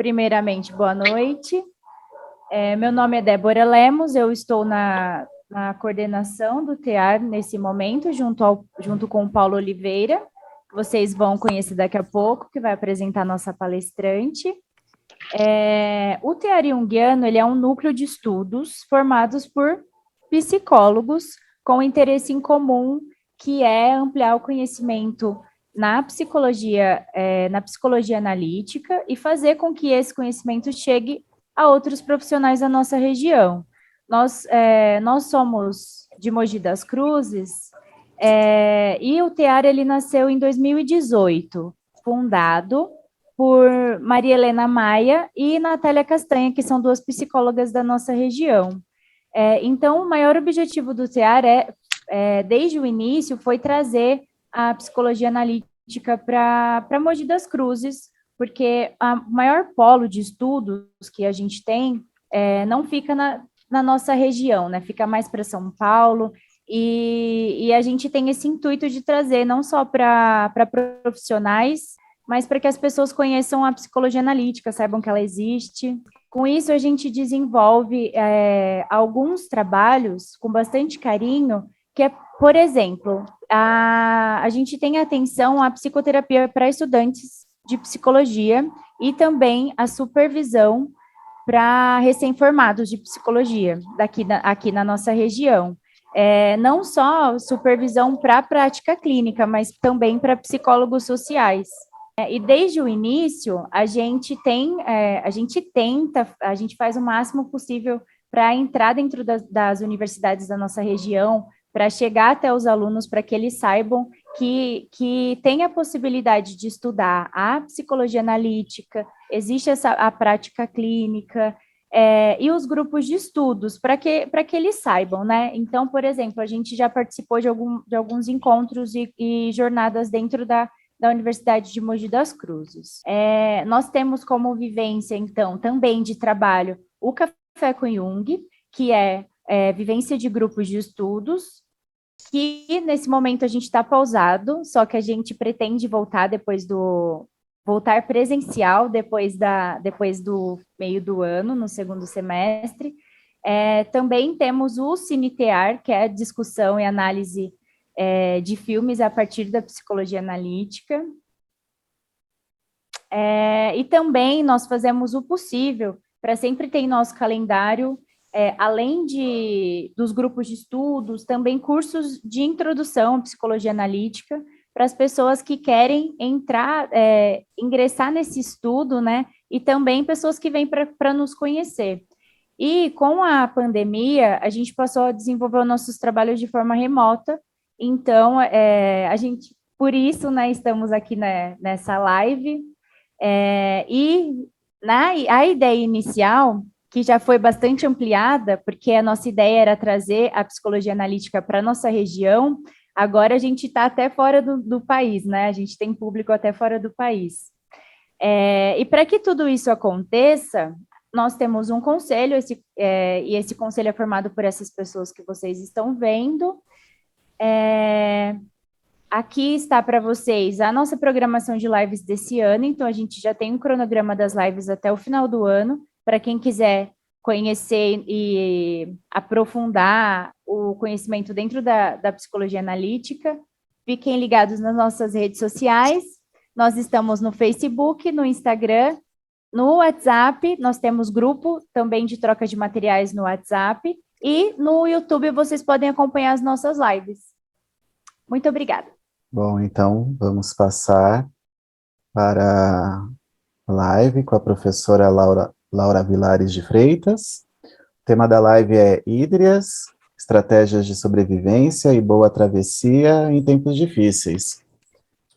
Primeiramente, boa noite. Meu nome é Débora Lemos, eu estou na coordenação do TEAR nesse momento, junto com o Paulo Oliveira, que vocês vão conhecer daqui a pouco, que vai apresentar a nossa palestrante. O TEAR Jungiano, ele é um núcleo de estudos formados por psicólogos com interesse em comum, que é ampliar o conhecimento na psicologia analítica e fazer com que esse conhecimento chegue a outros profissionais da nossa região. Nós somos de Mogi das Cruzes, e o TEAR ele nasceu em 2018, fundado por Maria Helena Maia e Natália Castanha, que são duas psicólogas da nossa região. Então, o maior objetivo do TEAR desde o início, foi trazer a psicologia analítica para Mogi das Cruzes, porque o maior polo de estudos que a gente tem não fica na nossa região, né? Fica mais para São Paulo, e a gente tem esse intuito de trazer não só para profissionais, mas para que as pessoas conheçam a psicologia analítica, saibam que ela existe. Com isso, a gente desenvolve alguns trabalhos com bastante carinho, que é, por exemplo, a gente tem atenção à psicoterapia para estudantes de psicologia e também a supervisão para recém-formados de psicologia, aqui na nossa região. Não só supervisão para a prática clínica, mas também para psicólogos sociais. E desde o início, a gente faz o máximo possível para entrar dentro das universidades da nossa região, para chegar até os alunos, para que eles saibam que tem a possibilidade de estudar a psicologia analítica, existe a prática clínica, e os grupos de estudos, para que eles saibam, né? Então, por exemplo, a gente já participou de alguns encontros e jornadas dentro da Universidade de Mogi das Cruzes. Nós temos como vivência, então, também de trabalho, o Café com Jung, que é vivência de grupos de estudos, que nesse momento a gente está pausado, só que a gente pretende voltar voltar presencial depois do meio do ano, no segundo semestre. Também temos o CineTear, que é discussão e análise de filmes a partir da psicologia analítica. E também nós fazemos o possível para sempre ter em nosso calendário, além dos grupos de estudos, também cursos de introdução à psicologia analítica, para as pessoas que querem ingressar nesse estudo, né? E também pessoas que vêm para nos conhecer. E com a pandemia, a gente passou a desenvolver os nossos trabalhos de forma remota. Então, por isso, né, estamos aqui nessa live. A ideia inicial, que já foi bastante ampliada, porque a nossa ideia era trazer a psicologia analítica para a nossa região, agora a gente está até fora do país, né? A gente tem público até fora do país. E para que tudo isso aconteça, nós temos um conselho, e esse conselho é formado por essas pessoas que vocês estão vendo. Aqui está para vocês a nossa programação de lives desse ano, então a gente já tem um cronograma das lives até o final do ano, para quem quiser conhecer e aprofundar o conhecimento dentro da psicologia analítica. Fiquem ligados nas nossas redes sociais. Nós estamos no Facebook, no Instagram, no WhatsApp, nós temos grupo também de troca de materiais no WhatsApp, e no YouTube vocês podem acompanhar as nossas lives. Muito obrigada. Bom, então vamos passar para a live com a professora Laura Vilares de Freitas. O tema da live é Hídrias, estratégias de sobrevivência e boa travessia em tempos difíceis.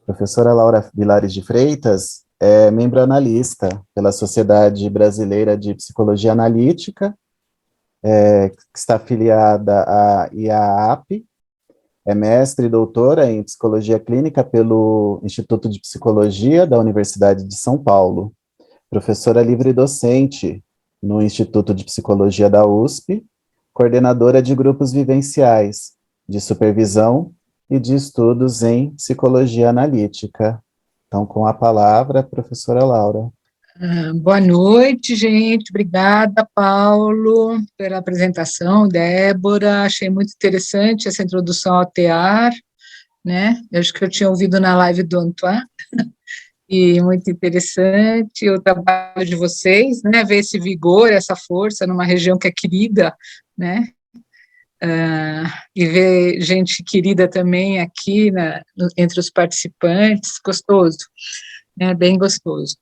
A professora Laura Vilares de Freitas é membro analista pela Sociedade Brasileira de Psicologia Analítica, que está afiliada à IAAP, é mestre e doutora em Psicologia Clínica pelo Instituto de Psicologia da Universidade de São Paulo, professora livre docente no Instituto de Psicologia da USP, coordenadora de grupos vivenciais, de supervisão e de estudos em Psicologia Analítica. Então, com a palavra, professora Laura. Boa noite, gente. Obrigada, Paulo, pela apresentação. Débora, achei muito interessante essa introdução ao TEAR, né? Eu acho que eu tinha ouvido na live do Antoine, e muito interessante o trabalho de vocês, né? Ver esse vigor, essa força numa região que é querida, né? E ver gente querida também aqui entre os participantes, gostoso, né? Bem gostoso.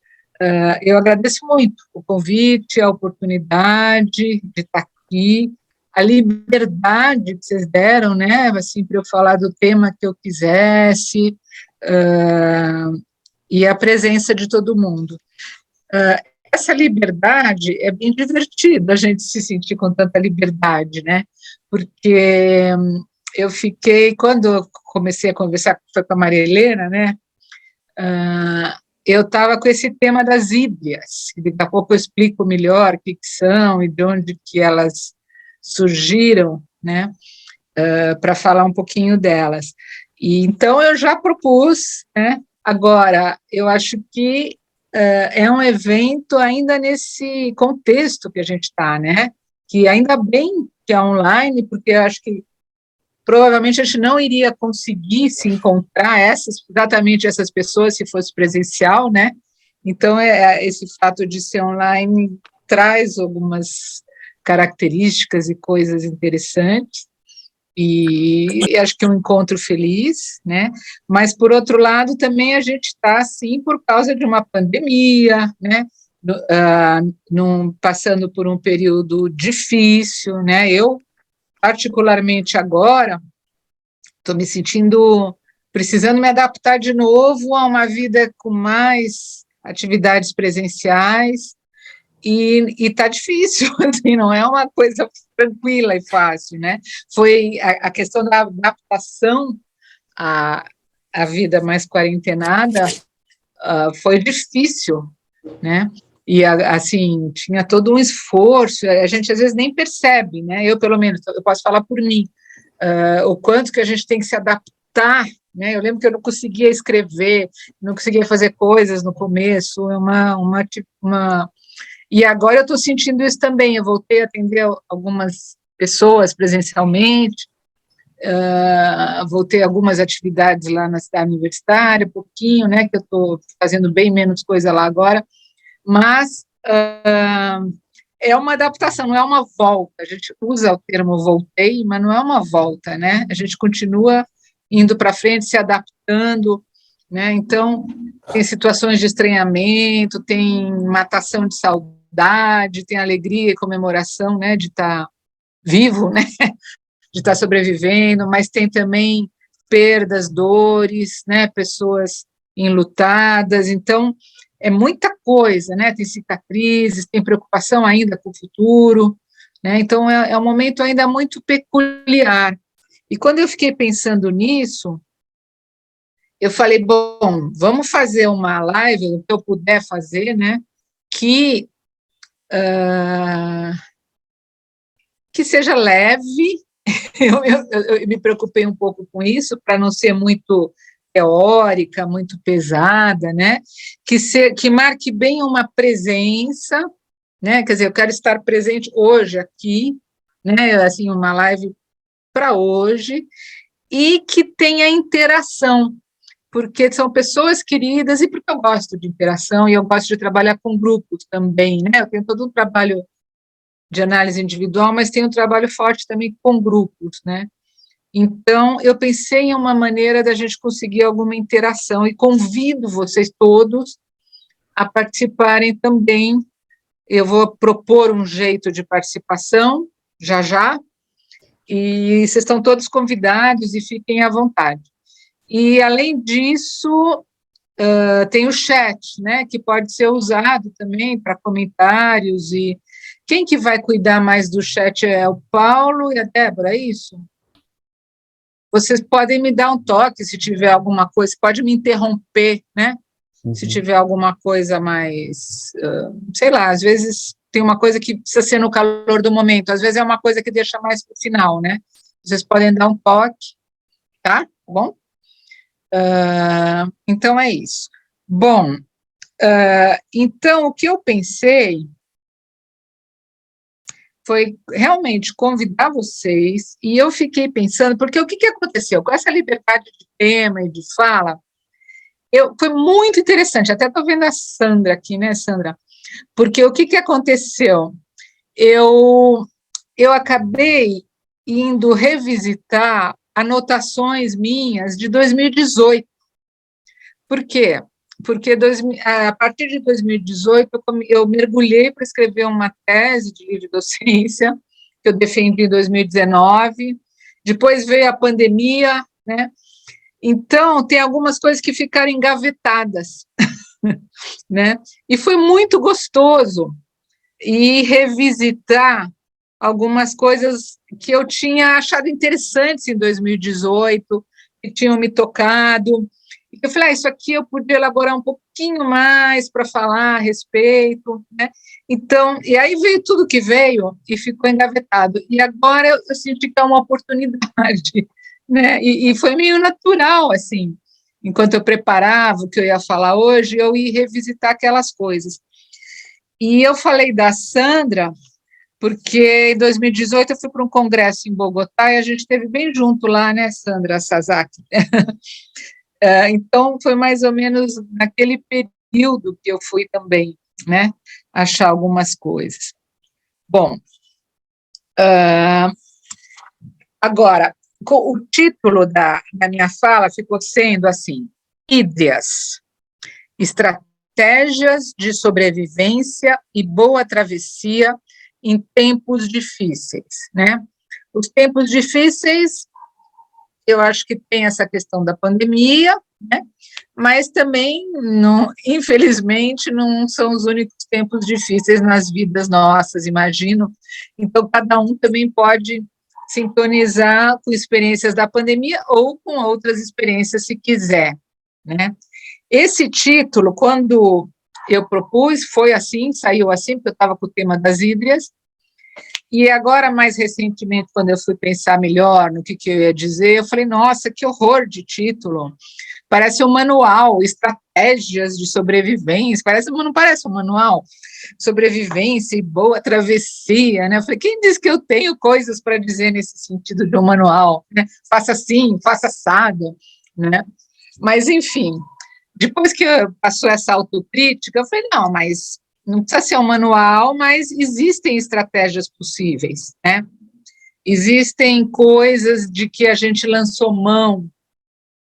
Eu agradeço muito o convite, a oportunidade de estar aqui, a liberdade que vocês deram, né, assim, para eu falar do tema que eu quisesse, e a presença de todo mundo. Essa liberdade é bem divertida, a gente se sentir com tanta liberdade, né, porque eu fiquei, quando eu comecei a conversar, foi com a Maria Helena, né, eu estava com esse tema das híbridas, daqui a pouco eu explico melhor o que são e de onde que elas surgiram, né, para falar um pouquinho delas. E então eu já propus, né, agora, eu acho que é um evento ainda nesse contexto que a gente está, né, que ainda bem que é online, porque eu acho que provavelmente a gente não iria conseguir se encontrar exatamente essas pessoas se fosse presencial, né? Então, esse fato de ser online traz algumas características e coisas interessantes, e acho que é um encontro feliz, né? Mas, por outro lado, também a gente está, assim, por causa de uma pandemia, né? Passando por um período difícil, né? Eu, particularmente agora, estou me sentindo, precisando me adaptar de novo a uma vida com mais atividades presenciais, e está difícil, assim, não é uma coisa tranquila e fácil, né? Foi a questão da adaptação à vida mais quarentenada, foi difícil, né? E, assim, tinha todo um esforço, a gente às vezes nem percebe, né? Eu, pelo menos, eu posso falar por mim, o quanto que a gente tem que se adaptar, né? Eu lembro que eu não conseguia escrever, não conseguia fazer coisas no começo, e agora eu estou sentindo isso também. Eu voltei a atender algumas pessoas presencialmente, voltei a algumas atividades lá na cidade universitária, pouquinho, né? Que eu estou fazendo bem menos coisa lá agora, mas é uma adaptação, não é uma volta. A gente usa o termo voltei, mas não é uma volta, né? A gente continua indo para frente, se adaptando, né? Então, tem situações de estranhamento, tem matação de saudade, tem alegria e comemoração, né, de estar vivo, né, de estar sobrevivendo, mas tem também perdas, dores, né, pessoas enlutadas. Então, é muita coisa, né? Tem cicatrizes, tem preocupação ainda com o futuro, né? Então, é um momento ainda muito peculiar. E quando eu fiquei pensando nisso, eu falei, bom, vamos fazer uma live, o que eu puder fazer, né? Que, que seja leve. Eu me preocupei um pouco com isso, para não ser muito teórica, muito pesada, né? Que marque bem uma presença, né? Quer dizer, eu quero estar presente hoje aqui, né? Assim, uma live para hoje, e que tenha interação, porque são pessoas queridas e porque eu gosto de interação e eu gosto de trabalhar com grupos também, né? Eu tenho todo um trabalho de análise individual, mas tenho um trabalho forte também com grupos, né? Então, eu pensei em uma maneira da gente conseguir alguma interação e convido vocês todos a participarem também. Eu vou propor um jeito de participação, já já, e vocês estão todos convidados e fiquem à vontade. E, além disso, tem o chat, né, que pode ser usado também para comentários, e quem que vai cuidar mais do chat é o Paulo e a Débora, é isso? Vocês podem me dar um toque se tiver alguma coisa, pode me interromper, né? Se tiver alguma coisa mais, sei lá, às vezes tem uma coisa que precisa ser no calor do momento, às vezes é uma coisa que deixa mais para o final, né? Vocês podem dar um toque, tá? Bom? Então é isso. Bom, Então, o que eu pensei foi realmente convidar vocês, e eu fiquei pensando, porque o que aconteceu? Com essa liberdade de tema e de fala, foi muito interessante, até estou vendo a Sandra aqui, né, Sandra? Porque o que aconteceu? Eu acabei indo revisitar anotações minhas de 2018. Por quê? Porque a partir de 2018 eu mergulhei para escrever uma tese de livre docência, que eu defendi em 2019, depois veio a pandemia, né? Então, tem algumas coisas que ficaram engavetadas, né? E foi muito gostoso e revisitar algumas coisas que eu tinha achado interessantes em 2018, que tinham me tocado. Eu falei, isso aqui eu podia elaborar um pouquinho mais para falar a respeito, né? Então, e aí veio tudo que veio e ficou engavetado. E agora eu senti que é uma oportunidade, né? E foi meio natural, assim, enquanto eu preparava o que eu ia falar hoje, eu ia revisitar aquelas coisas. E eu falei da Sandra, porque em 2018 eu fui para um congresso em Bogotá e a gente esteve bem junto lá, né, Sandra Sasaki? Então, foi mais ou menos naquele período que eu fui também, né, achar algumas coisas. Bom, agora, o título da minha fala ficou sendo assim, Hídrias, estratégias de sobrevivência e boa travessia em tempos difíceis, né? Os tempos difíceis, eu acho que tem essa questão da pandemia, né? Mas também, não, infelizmente, não são os únicos tempos difíceis nas vidas nossas, imagino. Então, cada um também pode sintonizar com experiências da pandemia ou com outras experiências, se quiser, né? Esse título, quando eu propus, foi assim, saiu assim, porque eu estava com o tema das hídrias, e agora, mais recentemente, quando eu fui pensar melhor no que eu ia dizer, eu falei, nossa, que horror de título, parece um manual, estratégias de sobrevivência, não parece um manual? Sobrevivência e boa travessia, né? Eu falei, quem disse que eu tenho coisas para dizer nesse sentido de um manual? Né? Faça assim, faça assado, né? Mas, enfim, depois que passou essa autocrítica, eu falei, não, mas não precisa ser um manual, mas existem estratégias possíveis, né? Existem coisas de que a gente lançou mão,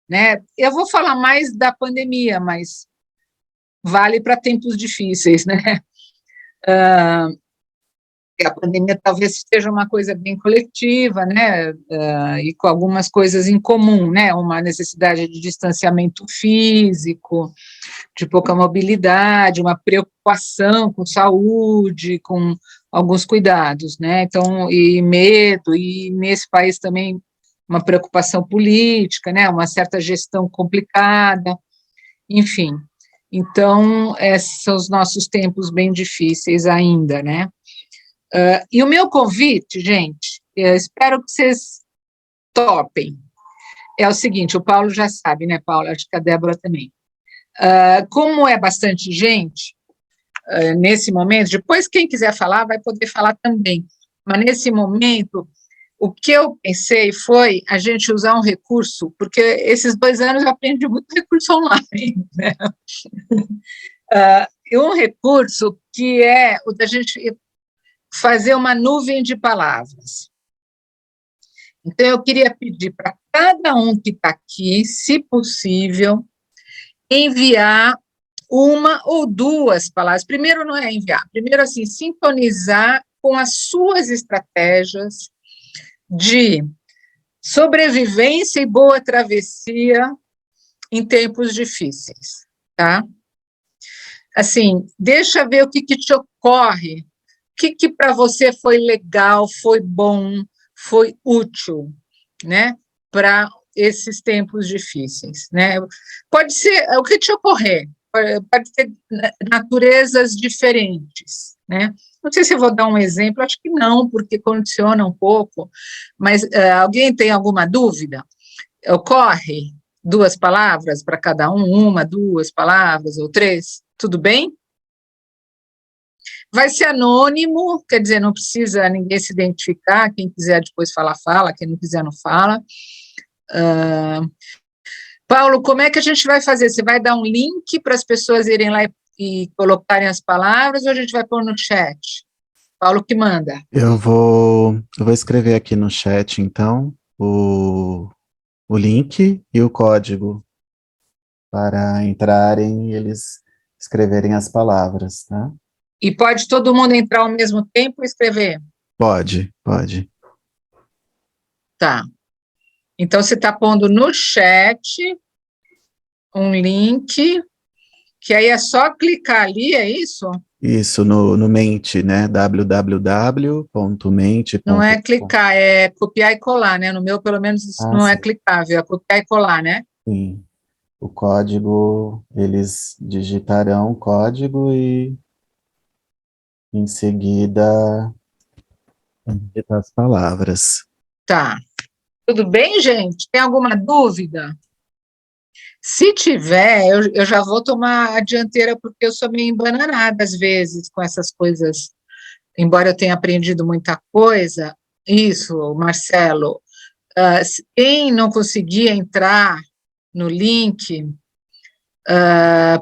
né? Eu vou falar mais da pandemia, mas vale para tempos difíceis, né? A pandemia talvez seja uma coisa bem coletiva, né, e com algumas coisas em comum, né, uma necessidade de distanciamento físico, de pouca mobilidade, uma preocupação com saúde, com alguns cuidados, né, então, e medo, e nesse país também uma preocupação política, né, uma certa gestão complicada, enfim. Então, esses são os nossos tempos bem difíceis ainda, né. E o meu convite, gente, eu espero que vocês topem, é o seguinte, o Paulo já sabe, né, Paulo? Acho que a Débora também. Como é bastante gente, nesse momento, depois quem quiser falar vai poder falar também, mas nesse momento, o que eu pensei foi a gente usar um recurso, porque esses 2 anos eu aprendi muito recurso online, né? E um recurso que é o da gente fazer uma nuvem de palavras. Então, eu queria pedir para cada um que está aqui, se possível, enviar uma ou 2 palavras. Primeiro, não é enviar, primeiro, assim, sintonizar com as suas estratégias de sobrevivência e boa travessia em tempos difíceis, tá? Assim, deixa ver o que te ocorre, o que para você foi legal, foi bom, foi útil, né, para esses tempos difíceis, né? Pode ser o que te ocorrer, pode ser naturezas diferentes, né? Não sei se eu vou dar um exemplo, acho que não, porque condiciona um pouco, mas alguém tem alguma dúvida? Ocorre 2 palavras para cada um, 1, 2 palavras ou 3? Tudo bem? Vai ser anônimo, quer dizer, não precisa ninguém se identificar, quem quiser depois falar, fala, quem não quiser, não fala. Paulo, como é que a gente vai fazer? Você vai dar um link para as pessoas irem lá e colocarem as palavras, ou a gente vai pôr no chat? Paulo que manda. Eu vou escrever aqui no chat, então, o link e o código para entrarem e eles escreverem as palavras, tá? E pode todo mundo entrar ao mesmo tempo e escrever? Pode. Tá. Então, você está pondo no chat um link, que aí é só clicar ali, é isso? Isso, no Mente, né? www.mente.com. Não é clicar, é copiar e colar, né? No meu, pelo menos, isso não é sim. clicável, é copiar e colar, né? Sim. O código, eles digitarão o código e em seguida digitar as palavras. Tá. Tudo bem, gente? Tem alguma dúvida? Se tiver, eu já vou tomar a dianteira, porque eu sou meio embananada às vezes com essas coisas. Embora eu tenha aprendido muita coisa, isso, Marcelo, quem não conseguir entrar no link,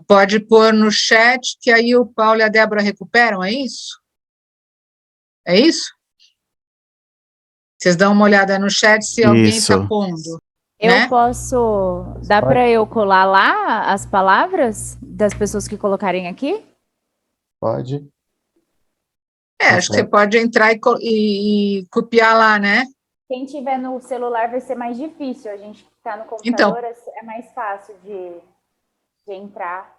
pode pôr no chat, que aí o Paulo e a Débora recuperam, é isso? É isso? Vocês dão uma olhada no chat se alguém está Isso. pondo. Eu Né? posso. Dá Pode. para eu colar lá as palavras das pessoas que colocarem aqui? Pode? Acho que você pode entrar e copiar lá, né? Quem tiver no celular vai ser mais difícil. A gente que está no Então, computador é mais fácil de entrar.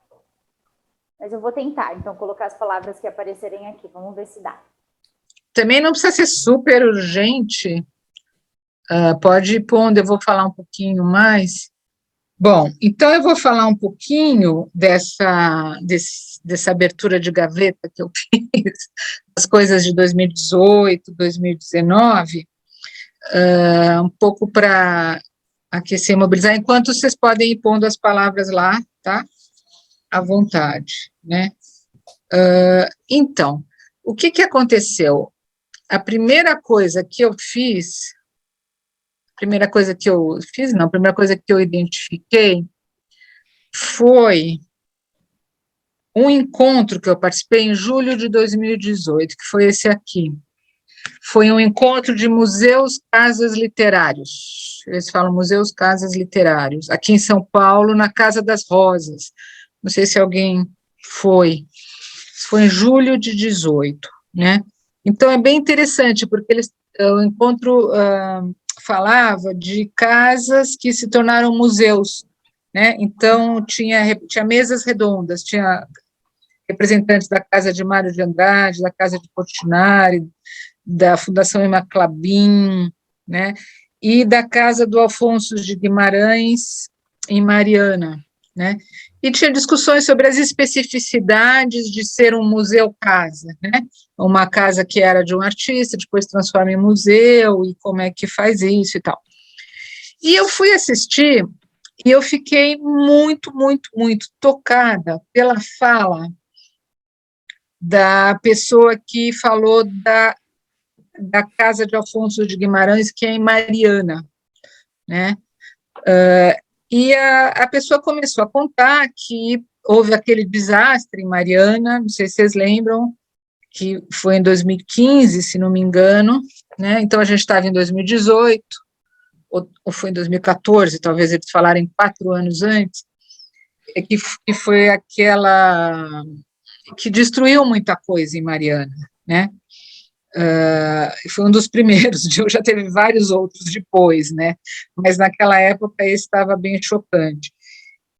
Mas eu vou tentar, então, colocar as palavras que aparecerem aqui. Vamos ver se dá. também não precisa ser super urgente. Pode ir pondo, eu vou falar um pouquinho mais. Bom, então eu vou falar um pouquinho dessa abertura de gaveta que eu fiz, as coisas de 2018, 2019, um pouco para aquecer e mobilizar, enquanto vocês podem ir pondo as palavras lá, tá? À vontade, né? Então, o que aconteceu? A primeira coisa que eu identifiquei foi um encontro que eu participei em julho de 2018, que foi esse aqui. Foi um encontro de museus, casas literários. Eles falam museus, casas literários, aqui em São Paulo, na Casa das Rosas. Não sei se alguém foi. Foi em julho de 18, né? Então, é bem interessante, porque o encontro falava de casas que se tornaram museus, né? Então, tinha mesas redondas, tinha representantes da Casa de Mário de Andrade, da Casa de Portinari, da Fundação Emma Clabin, né? E da Casa do Afonso de Guimarães, em Mariana, né? E tinha discussões sobre as especificidades de ser um museu-casa, né? Uma casa que era de um artista, depois transforma em museu, e como é que faz isso e tal. E eu fui assistir, e eu fiquei muito, muito, muito tocada pela fala da pessoa que falou da Casa de Afonso de Guimarães, que é em Mariana, né? E a pessoa começou a contar que houve aquele desastre em Mariana, não sei se vocês lembram, que foi em 2015, se não me engano, né? Então, a gente estava em 2018, ou foi em 2014, talvez eles falarem 4 anos antes, que foi aquela que destruiu muita coisa em Mariana, né? Foi um dos primeiros, já teve vários outros depois, né? Mas naquela época esse estava bem chocante.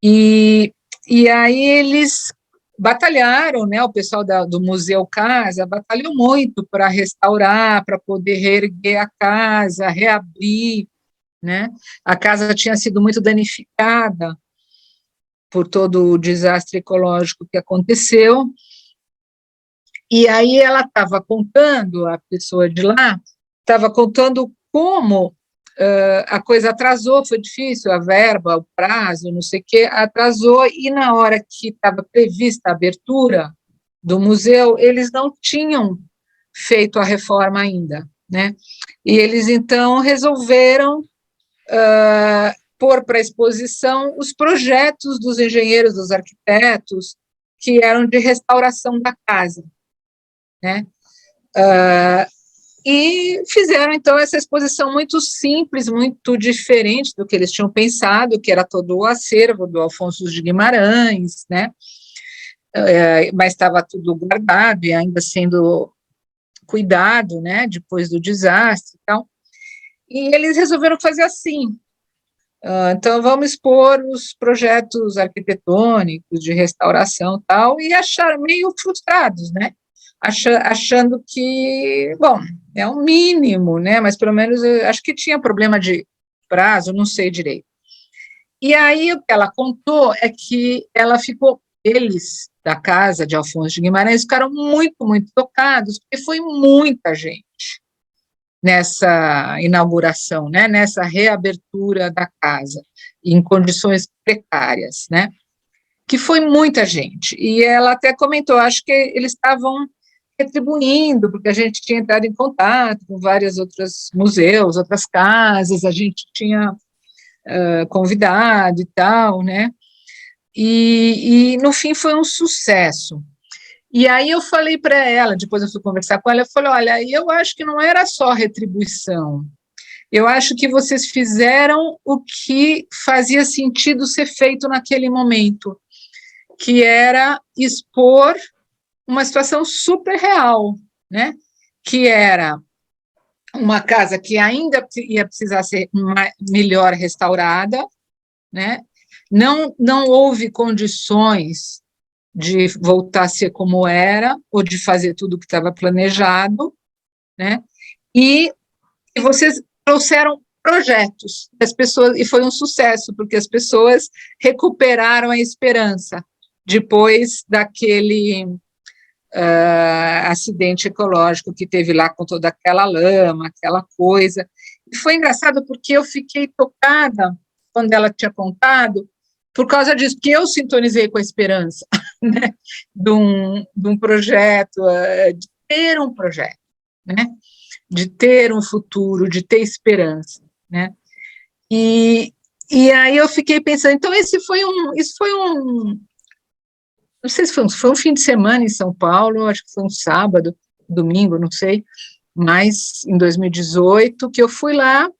E aí eles batalharam, né? O pessoal do Museu Casa batalhou muito para restaurar, para poder reerguer a casa, reabrir, né? A casa tinha sido muito danificada por todo o desastre ecológico que aconteceu. E aí ela estava contando, a pessoa de lá, estava contando como a coisa atrasou, foi difícil, a verba, o prazo, não sei o quê, atrasou, e na hora que estava prevista a abertura do museu, eles não tinham feito a reforma ainda, né? E eles, então, resolveram pôr para exposição os projetos dos engenheiros, dos arquitetos, que eram de restauração da casa, né? E fizeram, então, essa exposição muito simples, muito diferente do que eles tinham pensado, que era todo o acervo do Afonso de Guimarães, né? Mas estava tudo guardado e ainda sendo cuidado, né, depois do desastre e tal. E eles resolveram fazer assim. Então, vamos expor os projetos arquitetônicos de restauração e tal, e acharam meio frustrados, né? Achando que, bom, é um mínimo, né? Mas pelo menos acho que tinha problema de prazo, não sei direito. E aí o que ela contou é que ela ficou, eles da casa de Afonso de Guimarães ficaram muito, muito tocados, porque foi muita gente nessa inauguração, né? Nessa reabertura da casa, em condições precárias, né? Que foi muita gente. E ela até comentou, acho que eles estavam retribuindo, porque a gente tinha entrado em contato com vários outros museus, outras casas, a gente tinha convidado e tal, né? E no fim foi um sucesso. E aí eu falei para ela, depois eu fui conversar com ela, eu falei, olha, eu acho que não era só retribuição, eu acho que vocês fizeram o que fazia sentido ser feito naquele momento, que era expor uma situação super real, né? Que era uma casa que ainda ia precisar ser melhor restaurada, né? Não houve condições de voltar a ser como era, ou de fazer tudo o que estava planejado, né? E vocês trouxeram projetos, as pessoas, e foi um sucesso, porque as pessoas recuperaram a esperança depois daquele acidente ecológico que teve lá com toda aquela lama, aquela coisa. E foi engraçado porque eu fiquei tocada quando ela tinha contado, por causa disso, que eu sintonizei com a esperança, né, de um projeto, de ter um projeto, né, de ter um futuro, de ter esperança, né, e aí eu fiquei pensando, então isso foi um, não sei se foi um fim de semana em São Paulo, acho que foi um sábado, domingo, não sei, mas em 2018, que eu fui lá,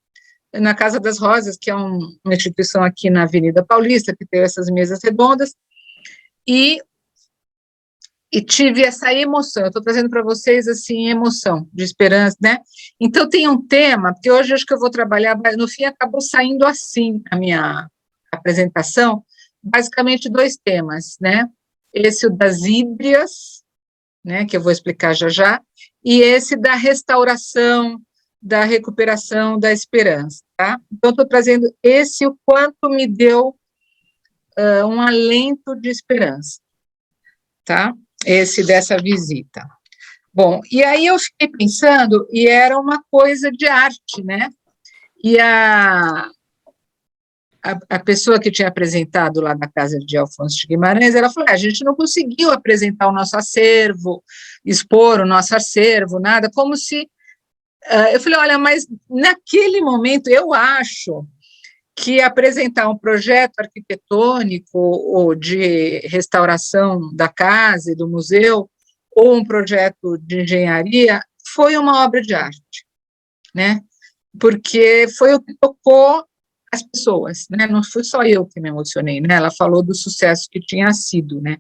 na Casa das Rosas, que é uma instituição aqui na Avenida Paulista, que tem essas mesas redondas, e tive essa emoção, eu estou trazendo para vocês, assim, emoção, de esperança, né? Então, tem um tema, porque hoje acho que eu vou trabalhar, mas no fim acabou saindo assim, a minha apresentação, basicamente 2 temas, né? Esse, o das hídrias, né, que eu vou explicar já já, e esse da restauração, da recuperação da esperança, tá? Então, estou trazendo esse, o quanto me deu um alento de esperança, tá? Esse dessa visita. Bom, e aí eu fiquei pensando, e era uma coisa de arte, né? E a pessoa que tinha apresentado lá na casa de Afonso de Guimarães, ela falou, a gente não conseguiu apresentar o nosso acervo, expor o nosso acervo, nada, como se... eu falei, olha, mas naquele momento eu acho que apresentar um projeto arquitetônico ou de restauração da casa e do museu, ou um projeto de engenharia, foi uma obra de arte, né? Porque foi o que tocou as pessoas, né? Não fui só eu que me emocionei, né? Ela falou do sucesso que tinha sido, né?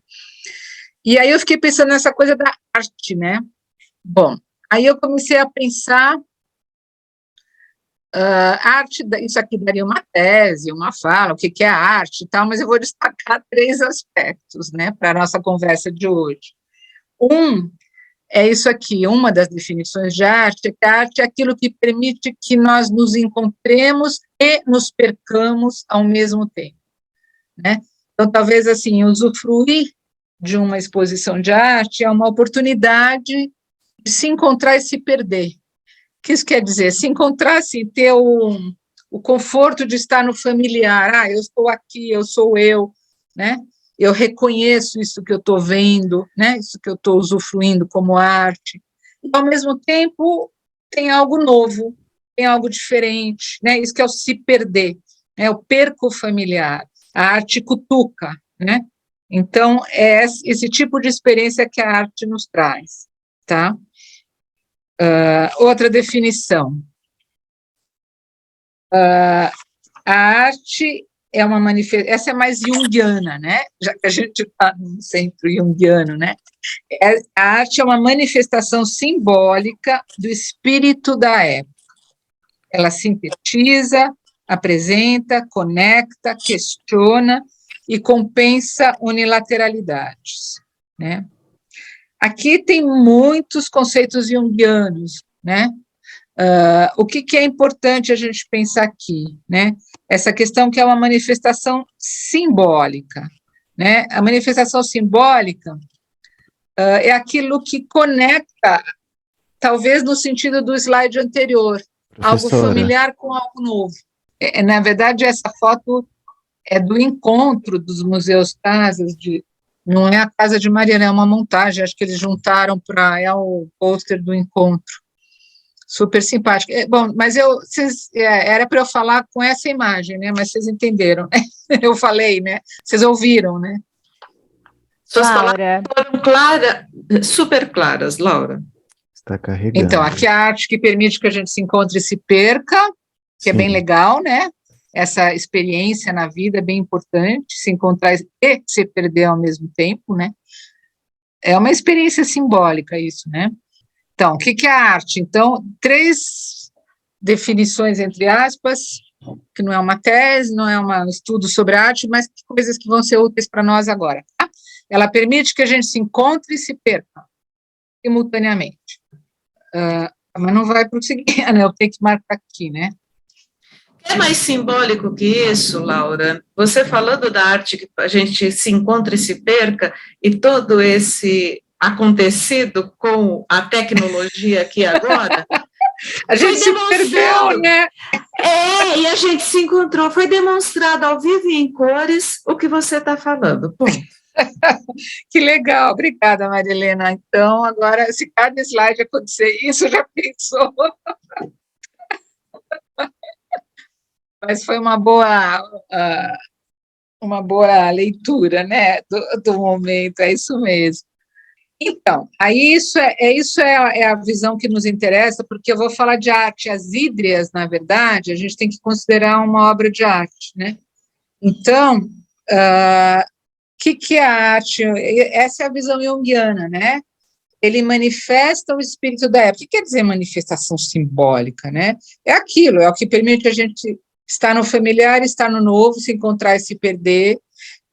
E aí eu fiquei pensando nessa coisa da arte, né? Bom, aí eu comecei a pensar arte, isso aqui daria uma tese, uma fala, o que é a arte e tal, mas eu vou destacar 3 aspectos, né, para a nossa conversa de hoje. É isso aqui, uma das definições de arte, é que a arte é aquilo que permite que nós nos encontremos e nos percamos ao mesmo tempo, né? Então, talvez, assim, usufruir de uma exposição de arte é uma oportunidade de se encontrar e se perder. O que isso quer dizer? Se encontrar, assim, ter o conforto de estar no familiar, eu estou aqui, eu sou eu, né? Eu reconheço isso que eu estou vendo, né? Isso que eu estou usufruindo como arte, e, ao mesmo tempo, tem algo novo, tem algo diferente, né? Isso que é o se perder, né? Eu perco o familiar, a arte cutuca, né? Então, é esse tipo de experiência que a arte nos traz, tá? Outra definição. A arte é uma manifestação, essa é mais junguiana, né? Já que a gente está no centro junguiano, né? A arte é uma manifestação simbólica do espírito da época. Ela sintetiza, apresenta, conecta, questiona e compensa unilateralidades, né? Aqui tem muitos conceitos junguianos, né? O que é importante a gente pensar aqui, né? Essa questão que é uma manifestação simbólica, né? A manifestação simbólica é aquilo que conecta, talvez no sentido do slide anterior, algo familiar com algo novo. Na verdade, essa foto é do encontro dos museus casas, não é a casa de Mariana, é uma montagem, acho que eles juntaram é o pôster do encontro. Super simpático. Bom, mas era para eu falar com essa imagem, né? Mas vocês entenderam, né? Eu falei, né? Vocês ouviram, né? Suas palavras foram super claras, Laura. Está carregando. Então, aqui a arte que permite que a gente se encontre e se perca, que é bem legal, né? Essa experiência na vida é bem importante, se encontrar e se perder ao mesmo tempo, né? É uma experiência simbólica isso, né? Então, o que é a arte? Então, 3 definições, entre aspas, que não é uma tese, não é um estudo sobre arte, mas coisas que vão ser úteis para nós agora. Tá? Ela permite que a gente se encontre e se perca simultaneamente. Mas não vai prosseguir, né? Eu tenho que marcar aqui, né? É mais simbólico que isso, Laura? Você falando da arte que a gente se encontra e se perca, e todo esse acontecido com a tecnologia aqui agora, a gente se perdeu, né? E a gente se encontrou, foi demonstrado ao vivo e em cores o que você está falando. Ponto. Que legal, obrigada, Marilena. Então, agora, se cada slide acontecer isso, já pensou? Mas foi uma boa leitura, né, do momento, é isso mesmo. Então, aí isso é a visão que nos interessa, porque eu vou falar de arte. As hídrias, na verdade, a gente tem que considerar uma obra de arte, né? Então, que é a arte? Essa é a visão junguiana, né? Ele manifesta o espírito da época. O que quer dizer manifestação simbólica, né? É aquilo, é o que permite a gente estar no familiar, estar no novo, se encontrar e se perder,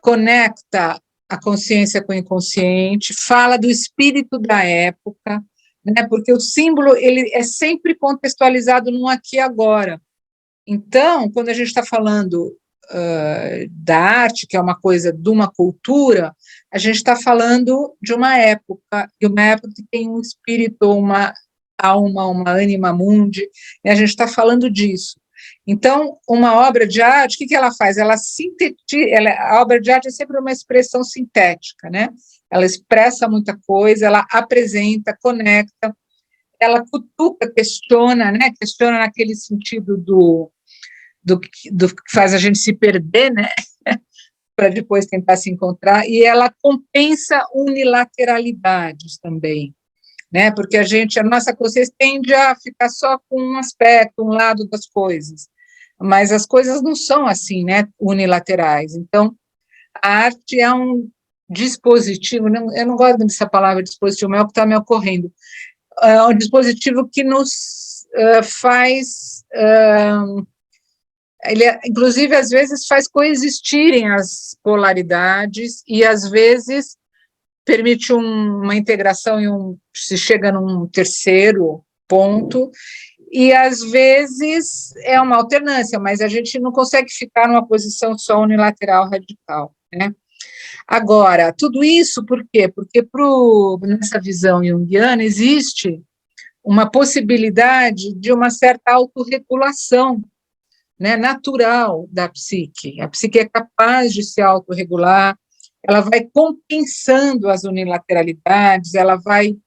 conecta a consciência com o inconsciente, fala do espírito da época, né? Porque o símbolo ele é sempre contextualizado no aqui e agora. Então, quando a gente está falando da arte, que é uma coisa de uma cultura, a gente está falando de uma época, e uma época que tem um espírito, uma alma, uma anima mundi, e a gente está falando disso. Então, uma obra de arte, o que ela faz? Ela sintetiza, a obra de arte é sempre uma expressão sintética, né? Ela expressa muita coisa, ela apresenta, conecta, ela cutuca, questiona, né? Questiona naquele sentido do que faz a gente se perder, né? Para depois tentar se encontrar, e ela compensa unilateralidades também, né? Porque a nossa consciência tende a ficar só com um aspecto, um lado das coisas, mas as coisas não são assim, né? Unilaterais. Então, a arte é um dispositivo, eu não gosto dessa palavra dispositivo, mas é o que está me ocorrendo, é um dispositivo que nos faz... ele, inclusive, às vezes faz coexistirem as polaridades e, às vezes, permite uma integração se chega num terceiro ponto, e, às vezes, é uma alternância, mas a gente não consegue ficar numa posição só unilateral radical, né? Agora, tudo isso por quê? Porque nessa visão junguiana existe uma possibilidade de uma certa autorregulação né, natural da psique. A psique é capaz de se autorregular, ela vai compensando as unilateralidades, ela vai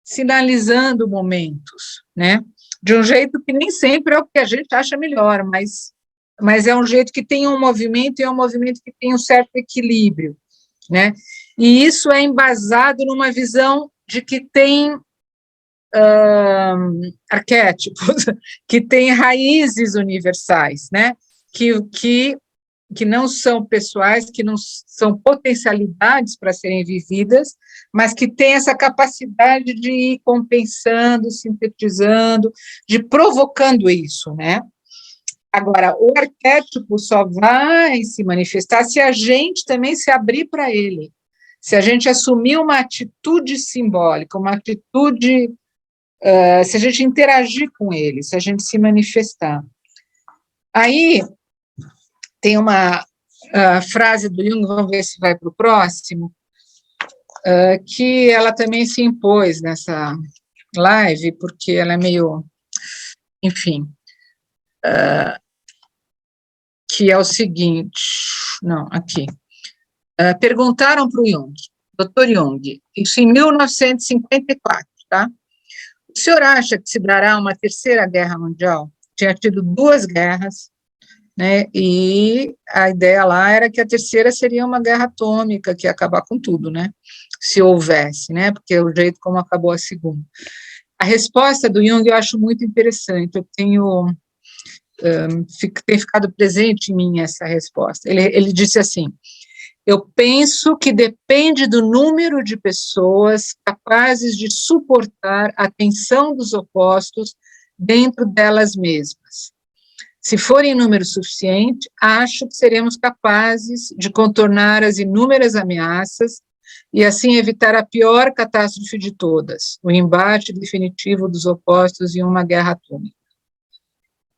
sinalizando momentos, né, de um jeito que nem sempre é o que a gente acha melhor, mas é um jeito que tem um movimento, e é um movimento que tem um certo equilíbrio, né, e isso é embasado numa visão de que tem arquétipos, que tem raízes universais, né, que não são pessoais, que não são potencialidades para serem vividas, mas que tem essa capacidade de ir compensando, sintetizando, de provocando isso, né? Agora, o arquétipo só vai se manifestar se a gente também se abrir para ele, se a gente assumir uma atitude simbólica, uma atitude, se a gente interagir com ele, se a gente se manifestar. Aí, tem uma frase do Jung, vamos ver se vai para o próximo, que ela também se impôs nessa live, porque ela é meio, enfim, que é o seguinte, não, aqui, perguntaram para o Jung, Dr. Jung, isso em 1954, tá? O senhor acha que se dará uma terceira guerra mundial? Tinha tido 2 guerras, né, e a ideia lá era que a terceira seria uma guerra atômica, que ia acabar com tudo, né, se houvesse, né, porque é o jeito como acabou a segunda. A resposta do Jung eu acho muito interessante, eu tenho, tem ficado presente em mim essa resposta. Ele disse assim: eu penso que depende do número de pessoas capazes de suportar a tensão dos opostos dentro delas mesmas. Se for em número suficiente, acho que seremos capazes de contornar as inúmeras ameaças e assim evitar a pior catástrofe de todas, o embate definitivo dos opostos em uma guerra atômica.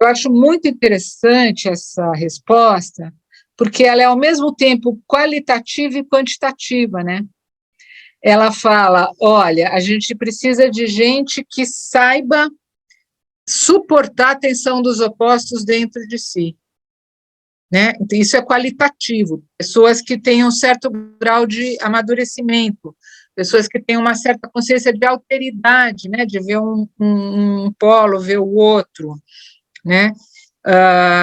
Eu acho muito interessante essa resposta, porque ela é ao mesmo tempo qualitativa e quantitativa, né? Ela fala, olha, a gente precisa de gente que saiba suportar a tensão dos opostos dentro de si, né? Então, isso é qualitativo, pessoas que tenham um certo grau de amadurecimento, pessoas que tenham uma certa consciência de alteridade, né? De ver um polo, ver o outro, né?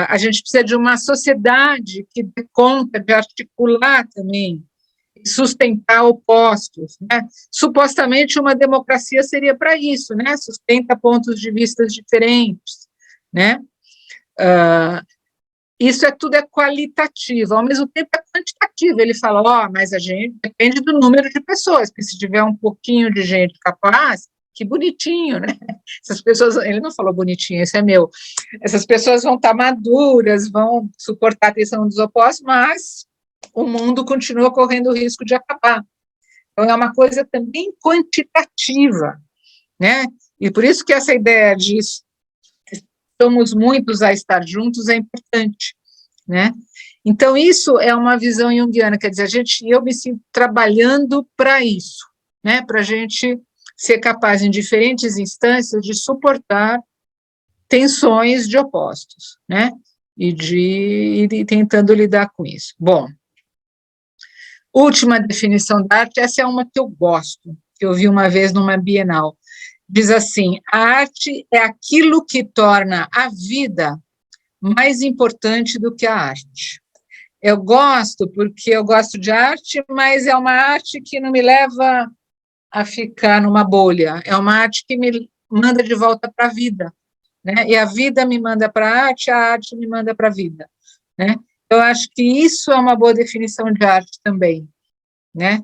A gente precisa de uma sociedade que dê conta de articular também, sustentar opostos, né? Supostamente uma democracia seria para isso, né? Sustenta pontos de vista diferentes, né? Isso tudo é qualitativo, ao mesmo tempo é quantitativo. Ele fala, mas a gente depende do número de pessoas, porque se tiver um pouquinho de gente capaz, que bonitinho, né? Essas pessoas, ele não falou bonitinho, esse é meu. Essas pessoas vão estar maduras, vão suportar a tensão dos opostos, mas o mundo continua correndo o risco de acabar. Então, é uma coisa também quantitativa, né? E por isso que essa ideia de somos muitos a estar juntos é importante, né? Então, isso é uma visão junguiana, quer dizer, eu me sinto trabalhando para isso, né? Para a gente ser capaz, em diferentes instâncias, de suportar tensões de opostos, né? E de ir tentando lidar com isso. Bom, última definição da arte, essa é uma que eu gosto, que eu vi uma vez numa Bienal. Diz assim, a arte é aquilo que torna a vida mais importante do que a arte. Eu gosto porque eu gosto de arte, mas é uma arte que não me leva a ficar numa bolha, é uma arte que me manda de volta para a vida, né? E a vida me manda para a arte me manda para a vida, né? Eu acho que isso é uma boa definição de arte também, né?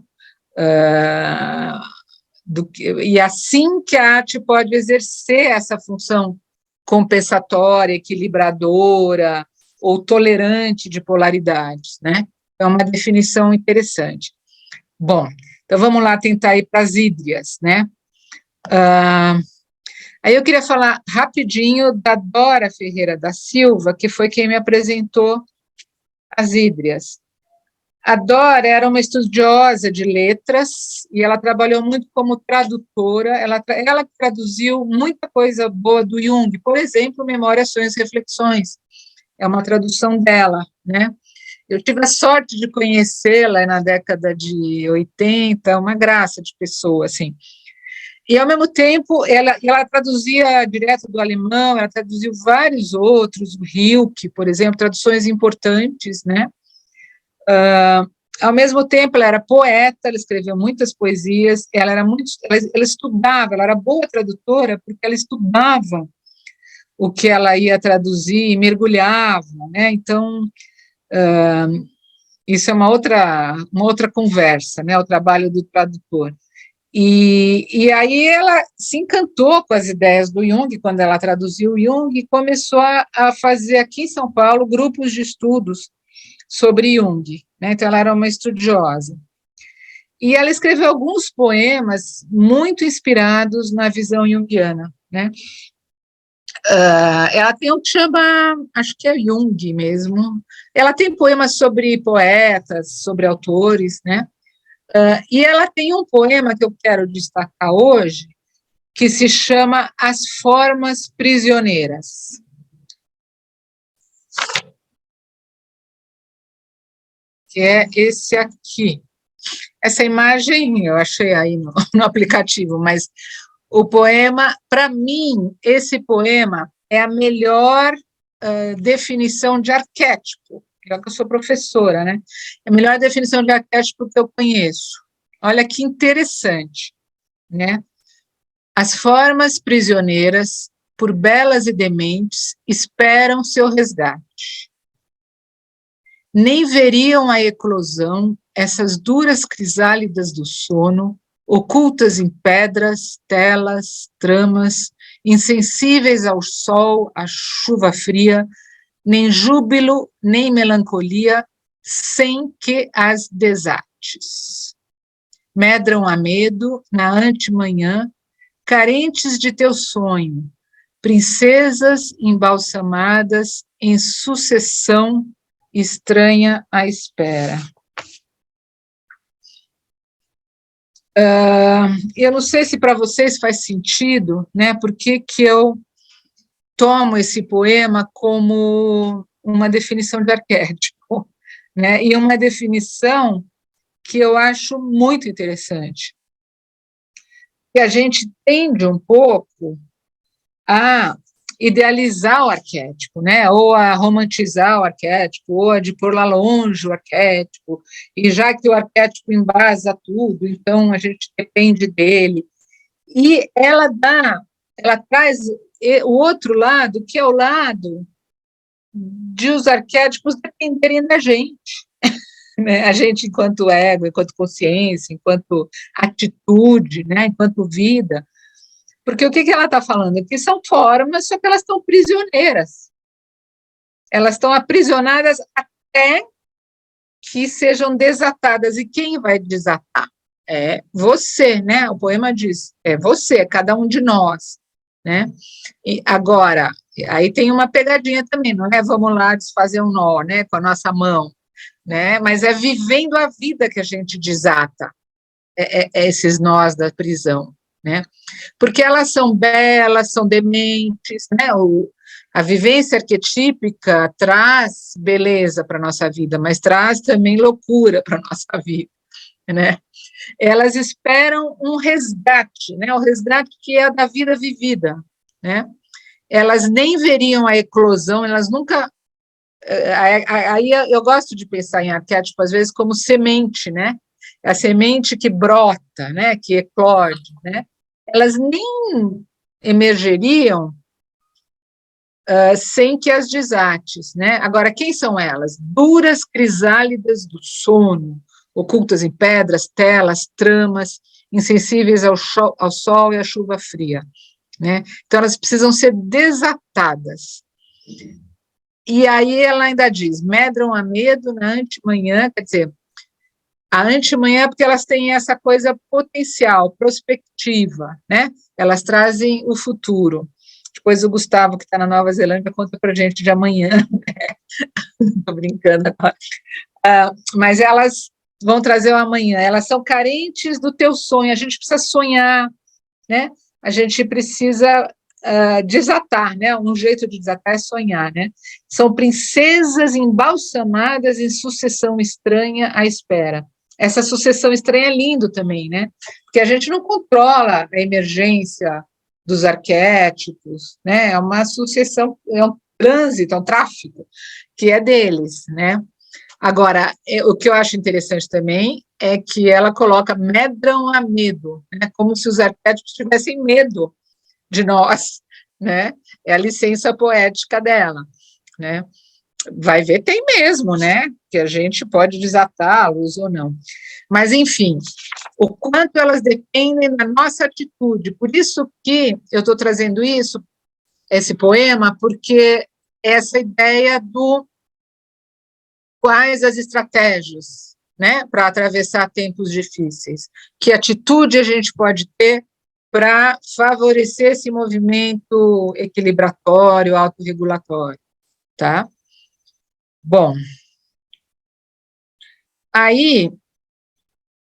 E assim que a arte pode exercer essa função compensatória, equilibradora ou tolerante de polaridades, né? É uma definição interessante. Bom, então vamos lá tentar ir para as hídrias, né? Aí eu queria falar rapidinho da Dora Ferreira da Silva, que foi quem me apresentou as hídrias. A Dora era uma estudiosa de letras e ela trabalhou muito como tradutora, ela traduziu muita coisa boa do Jung, por exemplo, Memórias, Sonhos e Reflexões, é uma tradução dela, né? Eu tive a sorte de conhecê-la na década de 80, uma graça de pessoa, assim. E, ao mesmo tempo, ela traduzia direto do alemão, ela traduziu vários outros, o Rilke, por exemplo, traduções importantes, né? Ao mesmo tempo, ela era poeta, ela escreveu muitas poesias, ela estudava, ela era boa tradutora, porque ela estudava o que ela ia traduzir e mergulhava, né? Então, isso é uma outra conversa, né? O trabalho do tradutor. E aí ela se encantou com as ideias do Jung, quando ela traduziu o Jung, e começou a fazer aqui em São Paulo grupos de estudos sobre Jung, né? Então ela era uma estudiosa. E ela escreveu alguns poemas muito inspirados na visão junguiana, né? Ela tem um que chama, acho que é Jung mesmo, ela tem poemas sobre poetas, sobre autores, né? E ela tem um poema que eu quero destacar hoje, que se chama As Formas Prisioneiras. Que é esse aqui. Essa imagem eu achei aí no aplicativo, mas o poema, para mim, esse poema é a melhor definição de arquétipo, já que eu sou professora, né? É a melhor definição de arquétipo que eu conheço. Olha que interessante, né? As formas prisioneiras, por belas e dementes, esperam seu resgate. Nem veriam a eclosão essas duras crisálidas do sono, ocultas em pedras, telas, tramas, insensíveis ao sol, à chuva fria, nem júbilo, nem melancolia, sem que as desates. Medram a medo, na antemanhã, carentes de teu sonho, princesas embalsamadas em sucessão estranha à espera. Eu não sei se para vocês faz sentido, né? Por que eu tomo esse poema como uma definição de arquétipo, né? E uma definição que eu acho muito interessante. Que a gente tende um pouco a idealizar o arquétipo, né? Ou a romantizar o arquétipo, ou a de pôr lá longe o arquétipo, e já que o arquétipo embasa tudo, então a gente depende dele. E ela traz o outro lado, que é o lado de os arquétipos dependerem da gente, né? A gente enquanto ego, enquanto consciência, enquanto atitude, né? Enquanto vida. Porque o que ela está falando? Que são formas, só que elas estão prisioneiras. Elas estão aprisionadas até que sejam desatadas. E quem vai desatar? É você, né? O poema diz, é você, é cada um de nós, né? E agora, aí tem uma pegadinha também, não é? Vamos lá desfazer um nó, né? Com a nossa mão, né? Mas é vivendo a vida que a gente desata esses nós da prisão. Né? Porque elas são belas, são dementes, né? A vivência arquetípica traz beleza para a nossa vida, mas traz também loucura para a nossa vida, né? Elas esperam um resgate, né? O resgate que é da vida vivida, né? Elas nem veriam a eclosão, elas nunca... Aí eu gosto de pensar em arquétipo, às vezes, como semente, né? A semente que brota, né? Que eclode, né? Elas nem emergeriam sem que as desates, né? Agora, quem são elas? Duras crisálidas do sono, ocultas em pedras, telas, tramas, insensíveis ao sol e à chuva fria, né? Então, elas precisam ser desatadas. E aí ela ainda diz, medram a medo na antemanhã, quer dizer, a antemanhã é porque elas têm essa coisa potencial, prospectiva, né? Elas trazem o futuro. Depois o Gustavo, que está na Nova Zelândia, conta para a gente de amanhã. Estou brincando agora. Mas elas vão trazer o amanhã. Elas são carentes do teu sonho. A gente precisa sonhar, né? A gente precisa desatar, né? Um jeito de desatar é sonhar, né? São princesas embalsamadas em sucessão estranha à espera. Essa sucessão estranha é lindo também, né? Porque a gente não controla a emergência dos arquétipos, né? É uma sucessão, é um trânsito, é um tráfico que é deles, né? Agora, o que eu acho interessante também é que ela coloca medram a medo, né? Como se os arquétipos tivessem medo de nós, né? É a licença poética dela, né? Vai ver, tem mesmo, né? Que a gente pode desatá-los ou não. Mas, enfim, o quanto elas dependem da nossa atitude. Por isso que eu estou trazendo esse poema, porque essa ideia do quais as estratégias, né, para atravessar tempos difíceis. Que atitude a gente pode ter para favorecer esse movimento equilibratório, autorregulatório, tá? Bom, aí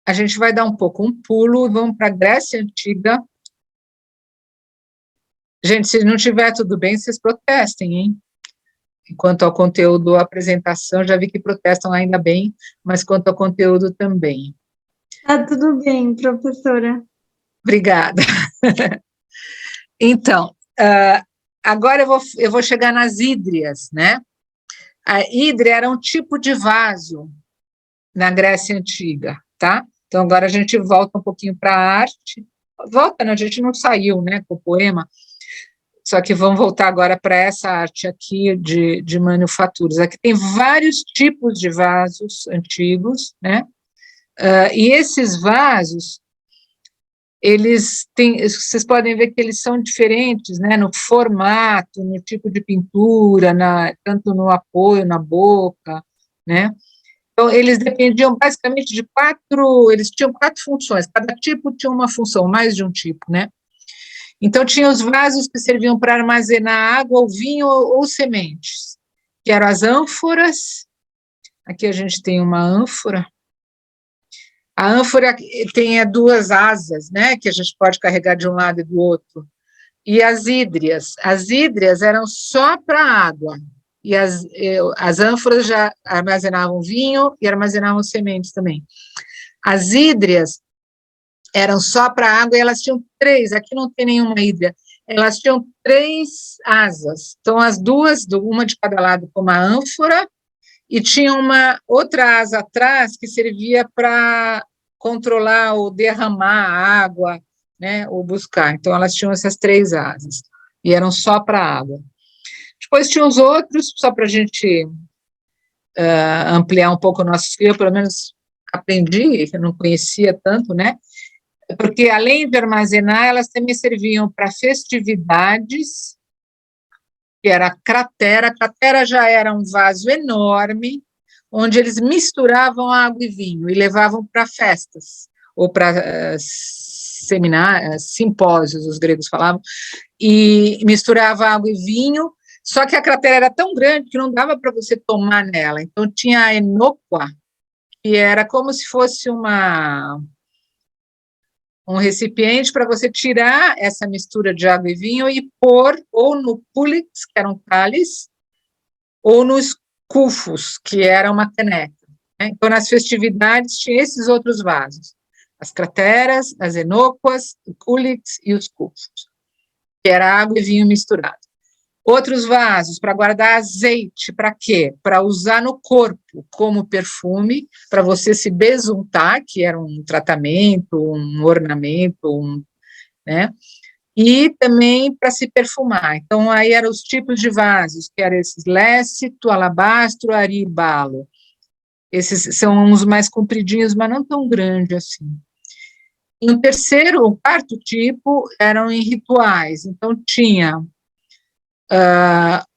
a gente vai dar um pouco um pulo e vamos para a Grécia Antiga. Gente, se não tiver tudo bem, vocês protestem, hein? Quanto ao conteúdo, a apresentação, já vi que protestam ainda bem, mas quanto ao conteúdo também. Tá tudo bem, professora. Obrigada. Então, agora eu vou chegar nas hídrias, né? A hídria era um tipo de vaso na Grécia Antiga, tá? Então, agora a gente volta um pouquinho para a arte. Volta, né? A gente não saiu, né, com o poema, só que vamos voltar agora para essa arte aqui de manufaturas. Aqui tem vários tipos de vasos antigos, né? E esses vasos, eles têm, vocês podem ver que eles são diferentes, né, no formato, no tipo de pintura, tanto no apoio, na boca, né? Então, eles dependiam basicamente eles tinham 4 funções, cada tipo tinha uma função, mais de um tipo, né? Então, tinha os vasos que serviam para armazenar água, ou vinho, ou sementes, que eram as ânforas. Aqui a gente tem uma ânfora. A ânfora tem 2 asas, né, que a gente pode carregar de um lado e do outro. E as hídrias. As hídrias eram só para água. E as ânforas já armazenavam vinho e armazenavam sementes também. As hídrias eram só para água e elas tinham 3, aqui não tem nenhuma hídria, elas tinham 3 asas. Então, as 2, uma de cada lado, como a ânfora, e tinha uma outra asa atrás que servia para controlar ou derramar a água, né, ou buscar. Então, elas tinham essas 3 asas, e eram só para água. Depois tinha os outros, só para a gente ampliar um pouco o nosso skill, eu pelo menos aprendi, eu não conhecia tanto, né, porque além de armazenar, elas também serviam para festividades, que era a cratera. A cratera já era um vaso enorme, onde eles misturavam água e vinho e levavam para festas, ou para seminários, simpósios, os gregos falavam, e misturava água e vinho, só que a cratera era tão grande que não dava para você tomar nela. Então, tinha a enóqua, que era como se fosse um recipiente para você tirar essa mistura de água e vinho e pôr ou no púlix, que era um cálice, ou nos cufos, que era uma caneca, né? Então, nas festividades, tinha esses outros vasos, as crateras, as enóquas, o púlix e os cufos, que era água e vinho misturado. Outros vasos para guardar azeite, para quê? Para usar no corpo como perfume, para você se besuntar, que era um tratamento, um ornamento, né? E também para se perfumar. Então, aí eram os tipos de vasos, que eram esses lécito, alabastro, ari e balo. Esses são os mais compridinhos, mas não tão grandes assim. E o quarto tipo, eram em rituais. Então, tinha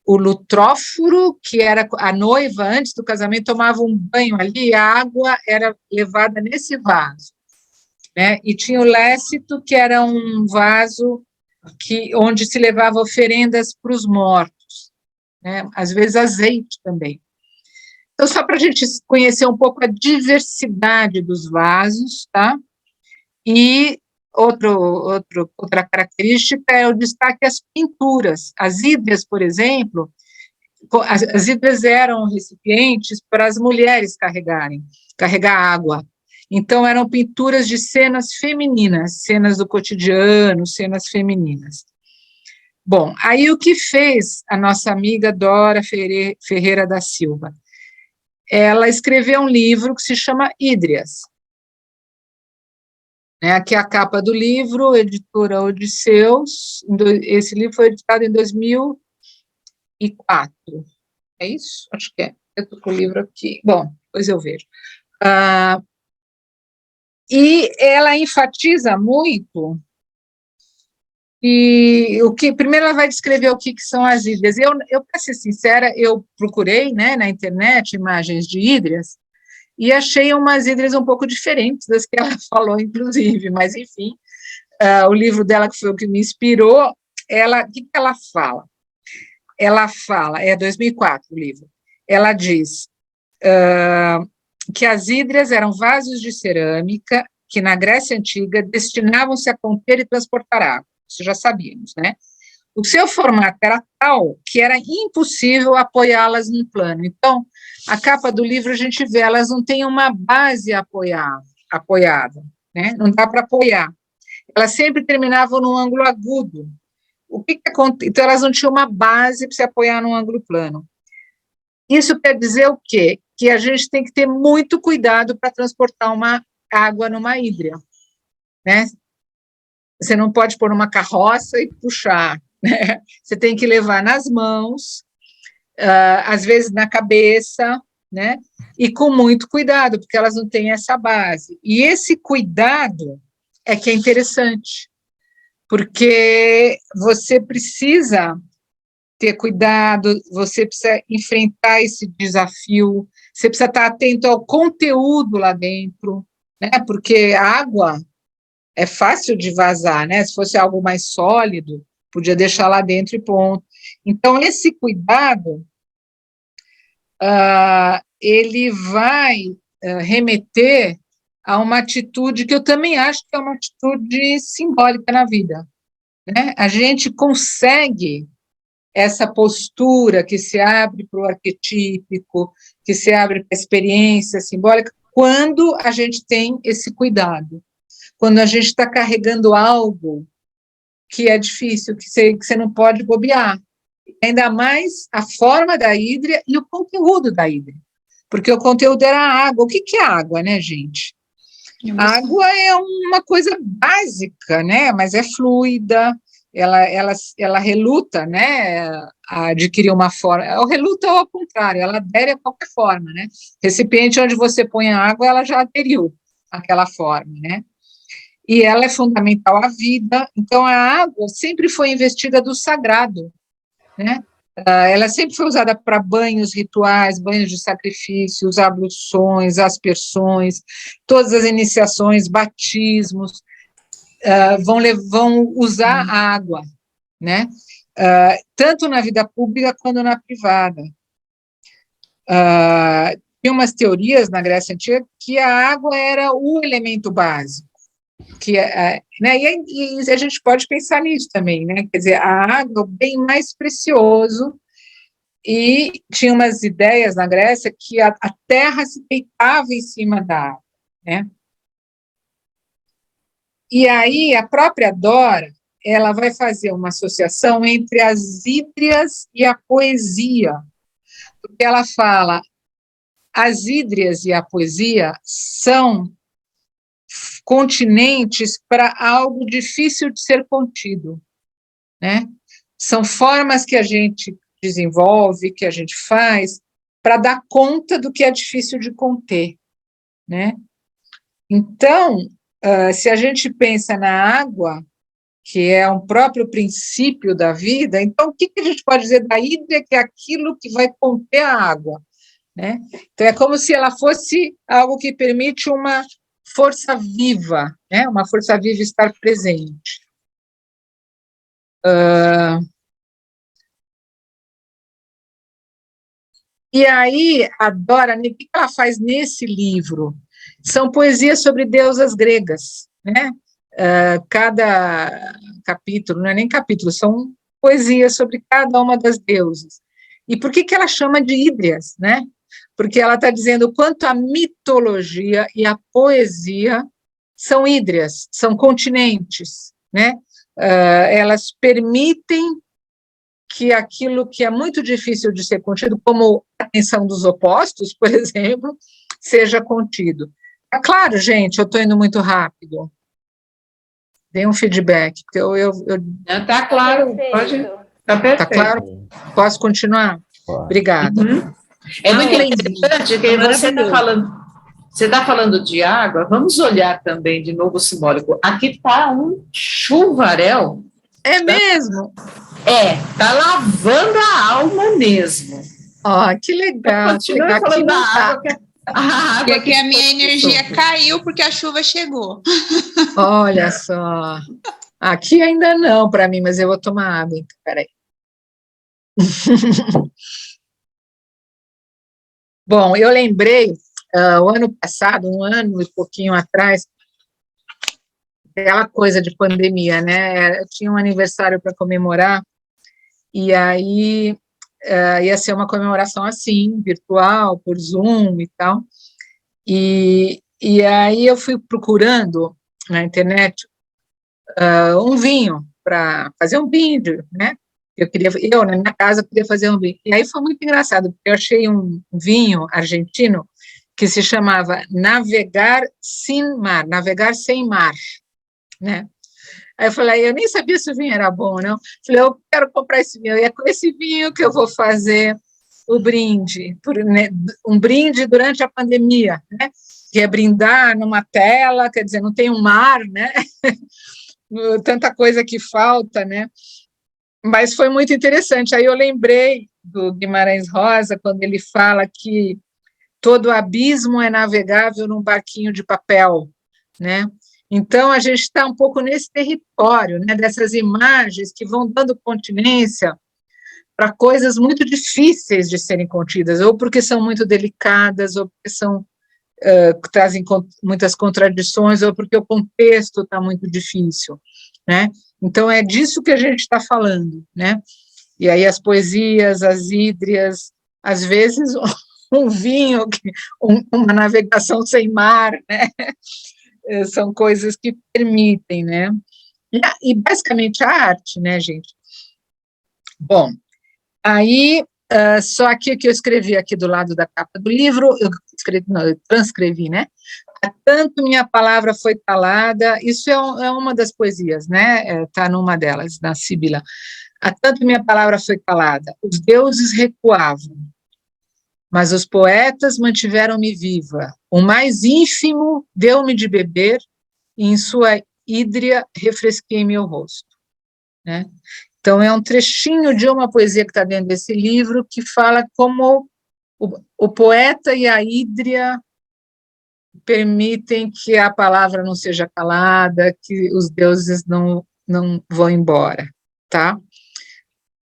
o lutróforo, que era a noiva, antes do casamento, tomava um banho ali, e a água era levada nesse vaso, né? E tinha o lécito, que era um vaso onde se levava oferendas para os mortos, né? Às vezes azeite também. Então, só para a gente conhecer um pouco a diversidade dos vasos, tá? E Outra característica é o destaque às pinturas. As hídrias, por exemplo, as hídrias eram recipientes para as mulheres carregar água. Então, eram pinturas de cenas femininas, cenas do cotidiano, cenas femininas. Bom, aí o que fez a nossa amiga Dora Ferreira da Silva? Ela escreveu um livro que se chama Hídrias. Aqui é a capa do livro, editora Odisseus. Esse livro foi editado em 2004. É isso? Acho que é. Eu estou com o livro aqui. Bom, depois eu vejo. E ela enfatiza muito primeiro ela vai descrever o que são as hídrias. Para ser sincera, eu procurei, né, na internet imagens de hídrias e achei umas hídrias um pouco diferentes das que ela falou, inclusive, mas enfim, o livro dela, que foi o que me inspirou, o que ela fala? Ela fala, é 2004 o livro, ela diz que as hídrias eram vasos de cerâmica que na Grécia Antiga destinavam-se a conter e transportar água. Isso já sabíamos, né? O seu formato era tal que era impossível apoiá-las num plano. Então, a capa do livro a gente vê, elas não têm uma base apoiada, né? Não dá para apoiar. Elas sempre terminavam num ângulo agudo. Então, elas não tinham uma base para se apoiar num ângulo plano. Isso quer dizer o quê? Que a gente tem que ter muito cuidado para transportar uma água numa hídria, né? Você não pode pôr numa carroça e puxar, né? Você tem que levar nas mãos, às vezes na cabeça, né? E com muito cuidado, porque elas não têm essa base. E esse cuidado é que é interessante, porque você precisa ter cuidado, você precisa enfrentar esse desafio, você precisa estar atento ao conteúdo lá dentro, né? Porque a água é fácil de vazar, né? Se fosse algo mais sólido, podia deixar lá dentro e ponto. Então, esse cuidado, ele vai remeter a uma atitude que eu também acho que é uma atitude simbólica na vida, né? A gente consegue essa postura que se abre para o arquetípico, que se abre para a experiência simbólica, quando a gente tem esse cuidado. Quando a gente está carregando algo que é difícil, que você não pode bobear. Ainda mais a forma da hídria e o conteúdo da hídria. Porque o conteúdo era a água. O que é água, né, gente? A água é uma coisa básica, né? Mas é fluida, ela reluta, né, a adquirir uma forma. Ela reluta ao contrário, ela adere a qualquer forma, né? Recipiente onde você põe a água, ela já aderiu àquela forma, né? E ela é fundamental à vida, então a água sempre foi investida do sagrado, né? Ela sempre foi usada para banhos rituais, banhos de sacrifícios, abluções, aspersões, todas as iniciações, batismos, vão usar a água, né? Tanto na vida pública quanto na privada. Tem umas teorias na Grécia Antiga que a água era o elemento básico, né, e a gente pode pensar nisso também, né? Quer dizer, a água é o bem mais precioso, e tinha umas ideias na Grécia que a terra se deitava em cima da água, né? E aí a própria Dora, ela vai fazer uma associação entre as hídrias e a poesia, porque ela fala, as hídrias e a poesia são continentes para algo difícil de ser contido, né? São formas que a gente desenvolve, que a gente faz, para dar conta do que é difícil de conter, né? Então, se a gente pensa na água, que é um próprio princípio da vida, então o que a gente pode dizer da hídria, que é aquilo que vai conter a água, né? Então, é como se ela fosse algo que permite uma força viva, né? Uma força viva estar presente. E aí, a Dora, o que ela faz nesse livro? São poesias sobre deusas gregas, né? Cada capítulo, não é nem capítulo, são poesias sobre cada uma das deusas. E por que ela chama de hídrias, né? Porque ela está dizendo o quanto a mitologia e a poesia são hídrias, são continentes, né? Elas permitem que aquilo que é muito difícil de ser contido, como a tensão dos opostos, por exemplo, seja contido. É claro, gente, eu estou indo muito rápido. Dê um feedback, porque Está claro, pode. Está perfeito. Tá claro? Posso continuar? Claro. Obrigada. Uhum. É muito interessante que você está falando de água, vamos olhar também de novo o simbólico. Aqui está um chuvaréu. É mesmo? Está lavando a alma mesmo. Que legal. Continua falando da água. E aqui a minha energia caiu porque a chuva chegou. Olha só. Aqui ainda não para mim, mas eu vou tomar água. Então, peraí. Bom, eu lembrei, o ano passado, um ano e pouquinho atrás, aquela coisa de pandemia, né? Eu tinha um aniversário para comemorar, e aí ia ser uma comemoração assim, virtual, por Zoom e tal. E aí eu fui procurando na internet um vinho para fazer um brinde, né? Eu, na minha casa, queria fazer um vinho. E aí foi muito engraçado, porque eu achei um vinho argentino que se chamava Navegar Sem Mar, Navegar Sem Mar, né? Aí eu falei, eu nem sabia se o vinho era bom, não. Falei, eu quero comprar esse vinho, e é com esse vinho que eu vou fazer o brinde, né, um brinde durante a pandemia, né? Que é brindar numa tela, quer dizer, não tem um mar, né? Tanta coisa que falta, né? Mas foi muito interessante. Aí eu lembrei do Guimarães Rosa, quando ele fala que todo abismo é navegável num barquinho de papel, né? Então, a gente está um pouco nesse território, né, dessas imagens que vão dando continência para coisas muito difíceis de serem contidas, ou porque são muito delicadas, ou porque trazem muitas contradições, ou porque o contexto está muito difícil, né? Então, é disso que a gente está falando, né? E aí as poesias, as hídrias, às vezes um vinho, uma navegação sem mar, né? São coisas que permitem, né? E basicamente a arte, né, gente? Bom, aí, só aqui que eu escrevi aqui do lado da capa do livro, eu transcrevi, né? Tanto minha palavra foi calada, isso é uma das poesias, né? Está numa delas, na Síbila. Há tanto minha palavra foi calada, os deuses recuavam, mas os poetas mantiveram-me viva. O mais ínfimo deu-me de beber, e em sua hídria refresquei meu rosto, né? Então, é um trechinho de uma poesia que está dentro desse livro, que fala como o poeta e a hídria permitem que a palavra não seja calada, que os deuses não vão embora, tá?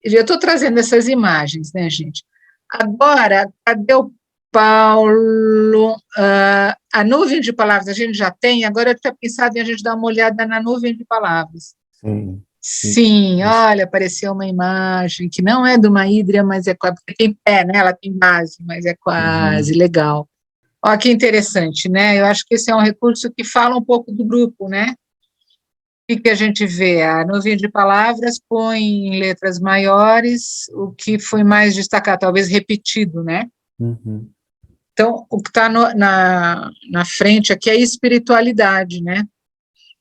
Eu estou trazendo essas imagens, né, gente? Agora, cadê o Paulo? A nuvem de palavras a gente já tem, agora eu tinha pensado em a gente dar uma olhada na nuvem de palavras. Sim. Sim, olha, apareceu uma imagem que não é de uma hídria, mas é quase, porque tem pé, né? Ela tem base, mas é quase, legal. Olha que interessante, né? Eu acho que esse é um recurso que fala um pouco do grupo, né? O que a gente vê? A nuvem de palavras põe em letras maiores o que foi mais destacado, talvez repetido, né? Uhum. Então, o que está na frente aqui é a espiritualidade, né?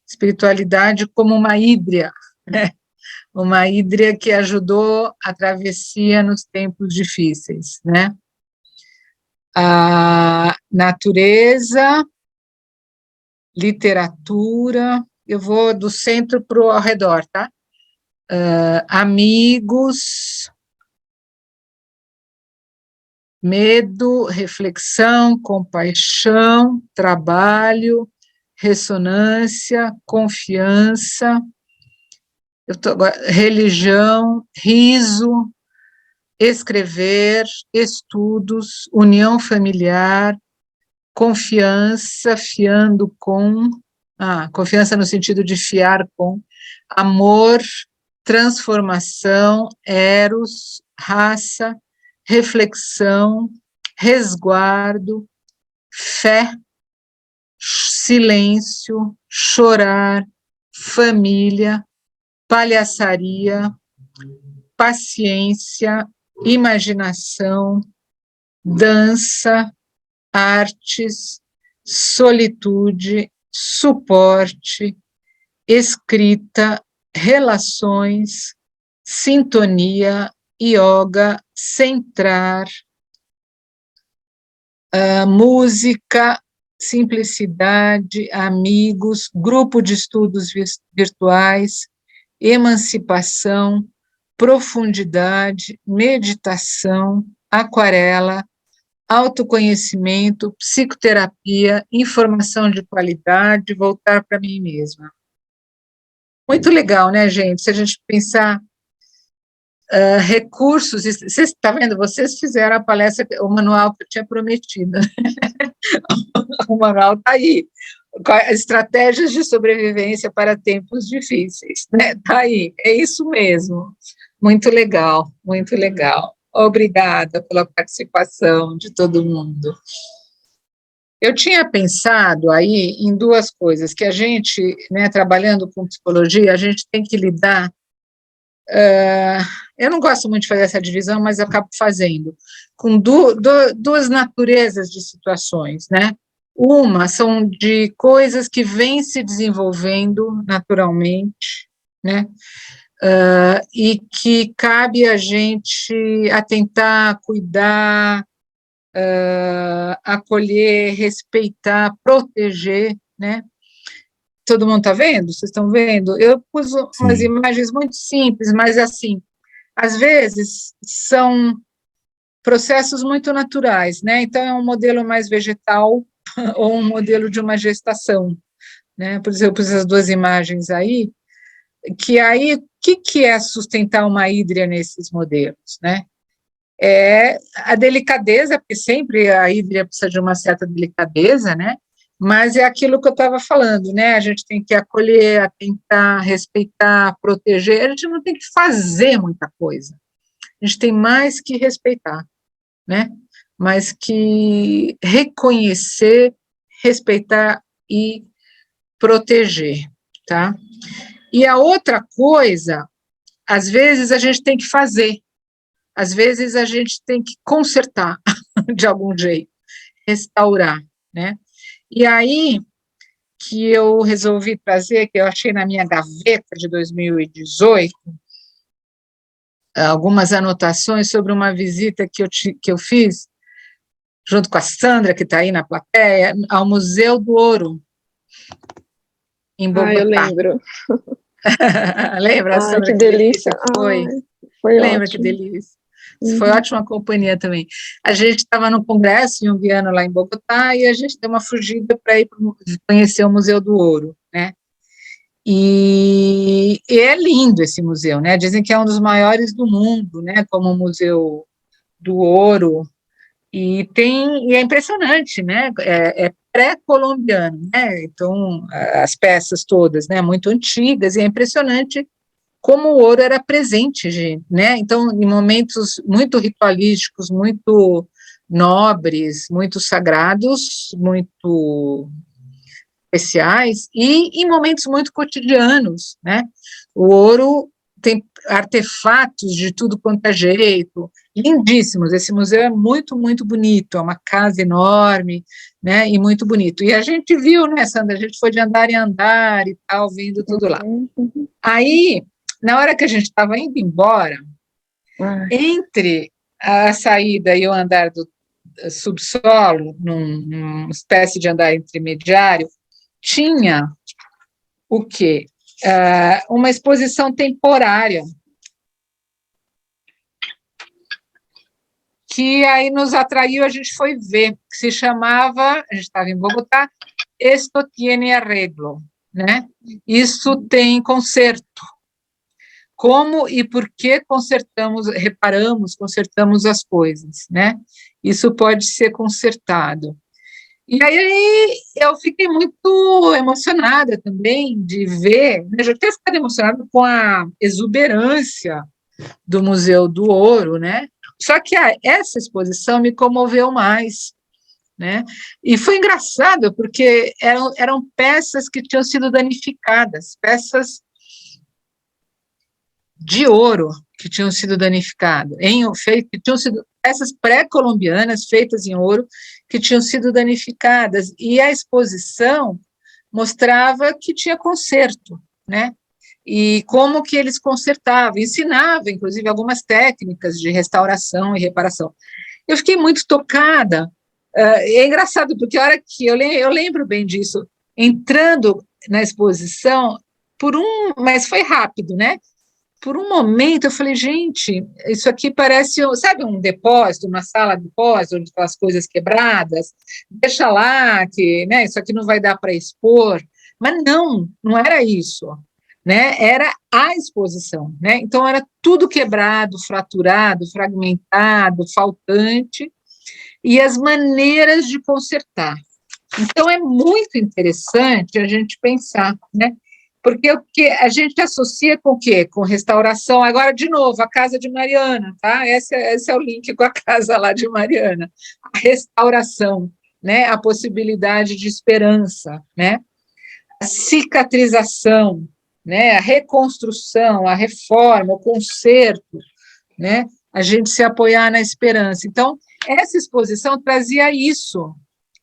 Espiritualidade como uma hídria, né? Uma hídria que ajudou a travessia nos tempos difíceis, né? A natureza, literatura, eu vou do centro para o ao redor, tá? Amigos, medo, reflexão, compaixão, trabalho, ressonância, confiança, religião, riso, escrever, estudos, união familiar, confiança, fiando com, Confiança no sentido de fiar com amor, transformação, eros, raça, reflexão, resguardo, fé, silêncio, chorar, família, palhaçaria, paciência, imaginação, dança, artes, solitude, suporte, escrita, relações, sintonia, yoga, centrar, música, simplicidade, amigos, grupo de estudos virtuais, emancipação, profundidade, meditação, aquarela, autoconhecimento, psicoterapia, informação de qualidade, voltar para mim mesma. Muito legal, né, gente? Se a gente pensar recursos, vocês estão vendo? Vocês fizeram a palestra, o manual que eu tinha prometido. O manual está aí. Estratégias de sobrevivência para tempos difíceis, né? Está aí, é isso mesmo. Muito legal, muito legal. Obrigada pela participação de todo mundo. Eu tinha pensado aí em duas coisas, que a gente, né, trabalhando com psicologia, a gente tem que lidar, eu não gosto muito de fazer essa divisão, mas eu acabo fazendo, com duas naturezas de situações, né? Uma são de coisas que vêm se desenvolvendo naturalmente, né? E que cabe a gente atentar, cuidar, acolher, respeitar, proteger, né? Todo mundo está vendo? Vocês estão vendo? Eu pus umas imagens muito simples, mas assim, às vezes são processos muito naturais, né? Então é um modelo mais vegetal ou um modelo de uma gestação, né? Por exemplo, eu pus as duas imagens aí, que aí, o que é sustentar uma hídria nesses modelos, né? É a delicadeza, porque sempre a hídria precisa de uma certa delicadeza, né? Mas é aquilo que eu estava falando, né? A gente tem que acolher, atentar, respeitar, proteger, a gente não tem que fazer muita coisa, a gente tem mais que respeitar, né? Mais que reconhecer, respeitar e proteger, tá? E a outra coisa, às vezes a gente tem que fazer, às vezes a gente tem que consertar de algum jeito, restaurar, né? E aí que eu resolvi trazer, que eu achei na minha gaveta de 2018, algumas anotações sobre uma visita que eu fiz, junto com a Sandra, que está aí na plateia, ao Museu do Ouro, em Bogotá. Eu lembro. Lembra, Sandra? Que delícia. Foi? Foi Lembra ótimo. Que delícia? Foi ótima companhia também. A gente estava no congresso em Umbiano, lá em Bogotá, e a gente deu uma fugida para ir conhecer o Museu do Ouro, né? E é lindo esse museu, né? Dizem que é um dos maiores do mundo, né? Como o Museu do Ouro, e é impressionante, né? É pré-colombiano, né? Então, as peças todas, né? Muito antigas, e é impressionante como o ouro era presente, gente, né? Então, em momentos muito ritualísticos, muito nobres, muito sagrados, muito especiais, e em momentos muito cotidianos, né? O ouro tem artefatos de tudo quanto é jeito, lindíssimos. Esse museu é muito, muito bonito, é uma casa enorme, né? E muito bonito. E a gente viu, né, Sandra? A gente foi de andar em andar e tal, vendo tudo lá. Aí, na hora que a gente estava indo embora, entre a saída e o andar do subsolo, numa espécie de andar intermediário, tinha o quê? Uma exposição temporária, que aí nos atraiu, a gente foi ver, que se chamava, a gente estava em Bogotá, Esto tiene arreglo, né? Isso tem conserto. Como e por que consertamos as coisas, né? Isso pode ser consertado. E aí eu fiquei muito emocionada também de ver, né, já tinha ficado emocionada com a exuberância do Museu do Ouro, né? Só que essa exposição me comoveu mais, né? E foi engraçado, porque eram peças que tinham sido danificadas, peças de ouro que tinham sido danificadas, que tinham sido peças pré-colombianas feitas em ouro que tinham sido danificadas, e a exposição mostrava que tinha conserto, né? E como que eles consertavam, ensinava, inclusive, algumas técnicas de restauração e reparação. Eu fiquei muito tocada. É engraçado, porque a hora que eu lembro bem disso, entrando na exposição, mas foi rápido, né? Por um momento eu falei, gente, isso aqui parece, sabe, um depósito, uma sala de depósito, onde estão as coisas quebradas, deixa lá, que, né, isso aqui não vai dar para expor. Mas não era isso, né? Era a exposição, né? Então era tudo quebrado, fraturado, fragmentado, faltante, e as maneiras de consertar. Então é muito interessante a gente pensar, né? Porque o que a gente associa com o quê? Com restauração. Agora, de novo, a casa de Mariana, tá? Esse é o link com a casa lá de Mariana. A restauração, né? A possibilidade de esperança, né? A cicatrização, né? A reconstrução, a reforma, o conserto, né? A gente se apoiar na esperança. Então, essa exposição trazia isso,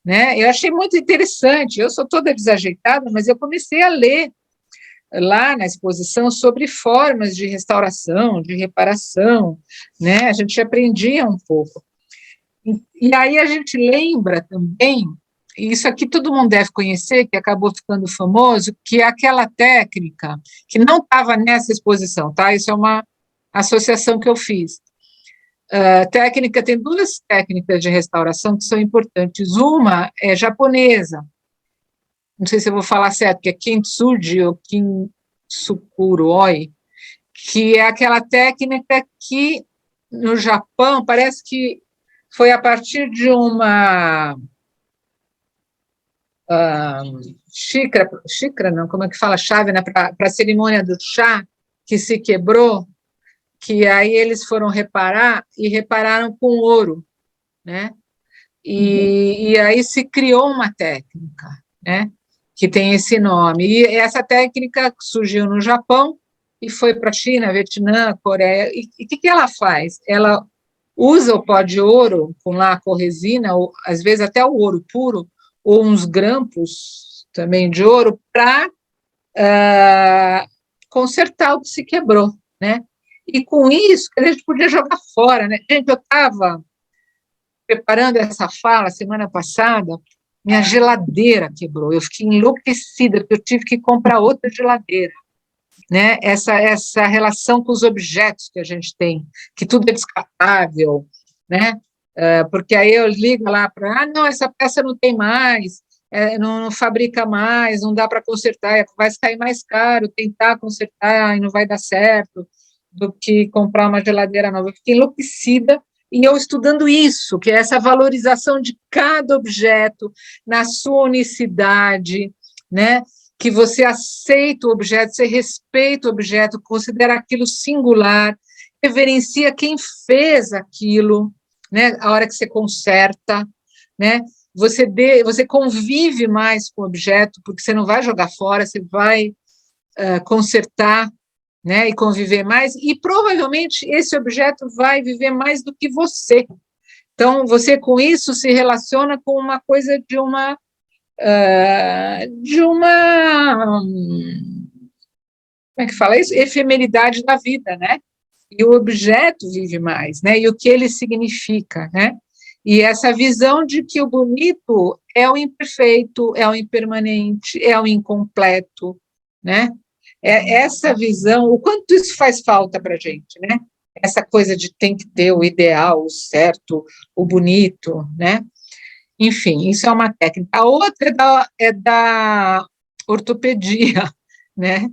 né? Eu achei muito interessante. Eu sou toda desajeitada, mas eu comecei a ler lá na exposição sobre formas de restauração, de reparação, né? A gente aprendia um pouco. E aí a gente lembra também, e isso aqui todo mundo deve conhecer, que acabou ficando famoso, que é aquela técnica que não estava nessa exposição, tá? Isso é uma associação que eu fiz. Tem duas técnicas de restauração que são importantes. Uma é japonesa, não sei se eu vou falar certo, que é Kintsugi ou Kintsukuroi, que é aquela técnica que, no Japão, parece que foi a partir de uma xícara não, como é que fala, chave, né, para a cerimônia do chá, que se quebrou, que aí eles foram reparar, e repararam com ouro, né? E aí se criou uma técnica, né, que tem esse nome. E essa técnica surgiu no Japão e foi para a China, Vietnã, Coreia. E o que ela faz? Ela usa o pó de ouro com lacre, resina, ou às vezes até o ouro puro, ou uns grampos também de ouro, para consertar o que se quebrou, né? E com isso, a gente podia jogar fora, né? Gente, eu estava preparando essa fala semana passada, minha geladeira quebrou, eu fiquei enlouquecida, porque eu tive que comprar outra geladeira, né? Essa relação com os objetos que a gente tem, que tudo é descartável, né? Porque aí eu ligo lá para, não, essa peça não tem mais, não fabrica mais, não dá para consertar, vai sair mais caro tentar consertar e não vai dar certo, do que comprar uma geladeira nova. Eu fiquei enlouquecida, e eu estudando isso, que é essa valorização de cada objeto na sua unicidade, né? Que você aceita o objeto, você respeita o objeto, considera aquilo singular, reverencia quem fez aquilo, né? A hora que você conserta, né? Você convive mais com o objeto, porque você não vai jogar fora, você vai consertar, né, e conviver mais, e provavelmente esse objeto vai viver mais do que você. Então, você com isso se relaciona com uma coisa de uma como é que fala isso? Efemeridade da vida, né? E o objeto vive mais, né? E o que ele significa, né? E essa visão de que o bonito é o imperfeito, é o impermanente, é o incompleto, né? Essa visão, o quanto isso faz falta para a gente, né? Essa coisa de tem que ter o ideal, o certo, o bonito, né? Enfim, isso é uma técnica. A outra é da ortopedia, né?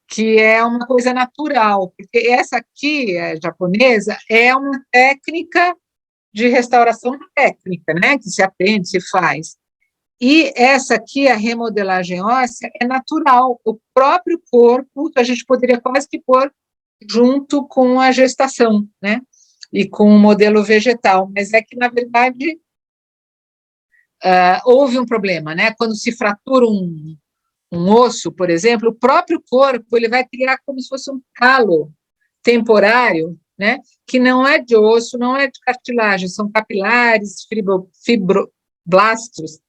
Que é uma coisa natural, porque essa aqui, a japonesa, é uma técnica de restauração técnica, né? Que se aprende, se faz. E essa aqui, a remodelagem óssea, é natural, o próprio corpo, que a gente poderia quase que pôr junto com a gestação, né? E com o modelo vegetal, mas é que, na verdade, houve um problema, né? Quando se fratura um osso, por exemplo, o próprio corpo ele vai criar como se fosse um calo temporário, né? Que não é de osso, não é de cartilagem, são capilares, fibroblastos,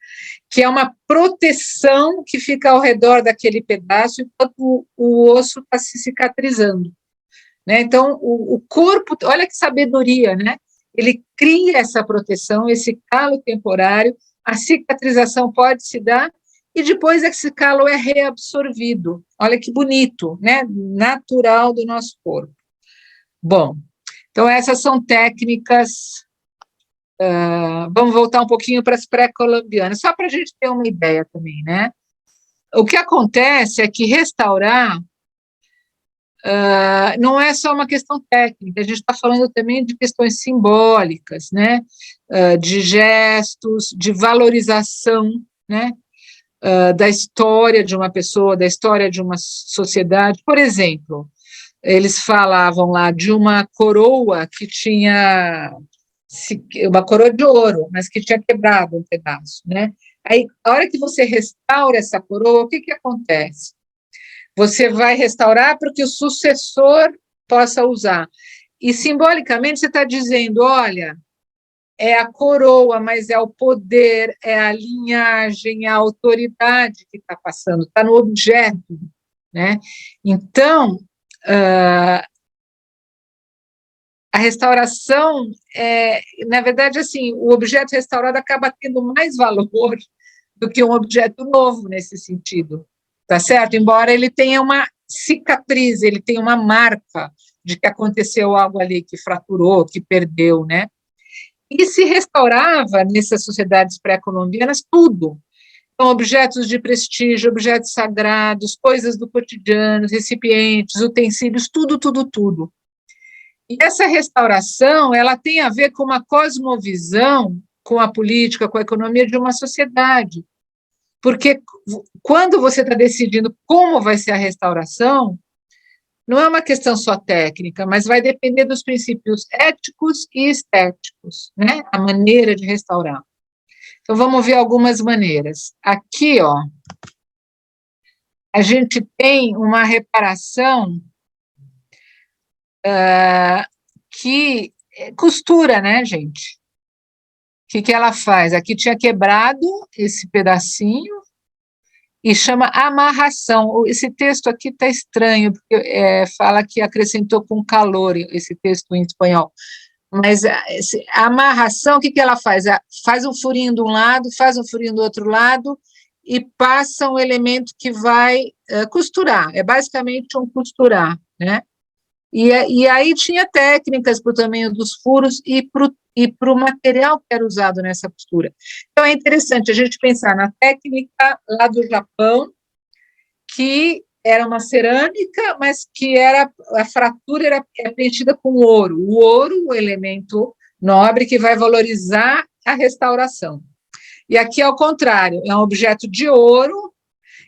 que é uma proteção que fica ao redor daquele pedaço enquanto o osso está se cicatrizando, né? Então, o corpo, olha que sabedoria, né? Ele cria essa proteção, esse calo temporário, a cicatrização pode se dar, e depois esse calo é reabsorvido. Olha que bonito, né? Natural do nosso corpo. Bom, então essas são técnicas. Vamos voltar um pouquinho para as pré-colombianas, só para a gente ter uma ideia também, né? O que acontece é que restaurar não é só uma questão técnica, a gente está falando também de questões simbólicas, né? De gestos, de valorização, né? Da história de uma pessoa, da história de uma sociedade. Por exemplo, eles falavam lá de uma coroa que tinha uma coroa de ouro, mas que tinha quebrado um pedaço, né? Aí, a hora que você restaura essa coroa, o que acontece? Você vai restaurar para que o sucessor possa usar. E, simbolicamente, você está dizendo, olha, é a coroa, mas é o poder, é a linhagem, é a autoridade que está passando, está no objeto, né? Então, a restauração, na verdade, assim, o objeto restaurado acaba tendo mais valor do que um objeto novo nesse sentido, tá certo? Embora ele tenha uma cicatriz, ele tenha uma marca de que aconteceu algo ali, que fraturou, que perdeu, né? E se restaurava nessas sociedades pré-colombianas tudo. Então, objetos de prestígio, objetos sagrados, coisas do cotidiano, recipientes, utensílios, tudo, tudo, tudo. E essa restauração, ela tem a ver com uma cosmovisão, com a política, com a economia de uma sociedade. Porque quando você está decidindo como vai ser a restauração, não é uma questão só técnica, mas vai depender dos princípios éticos e estéticos, né? A maneira de restaurar. Então, vamos ver algumas maneiras. Aqui, ó, a gente tem uma reparação que costura, né, gente? O que ela faz? Aqui tinha quebrado esse pedacinho e chama amarração. Esse texto aqui está estranho, porque fala que acrescentou com calor esse texto em espanhol. Mas a amarração, o que ela faz? Faz um furinho de um lado, faz um furinho do outro lado e passa um elemento que vai costurar. É basicamente um costurar, né? E aí tinha técnicas para o tamanho dos furos e para o material que era usado nessa costura. Então, é interessante a gente pensar na técnica lá do Japão, que era uma cerâmica, mas que a fratura era preenchida com ouro. O ouro, o elemento nobre que vai valorizar a restauração. E aqui é o contrário, é um objeto de ouro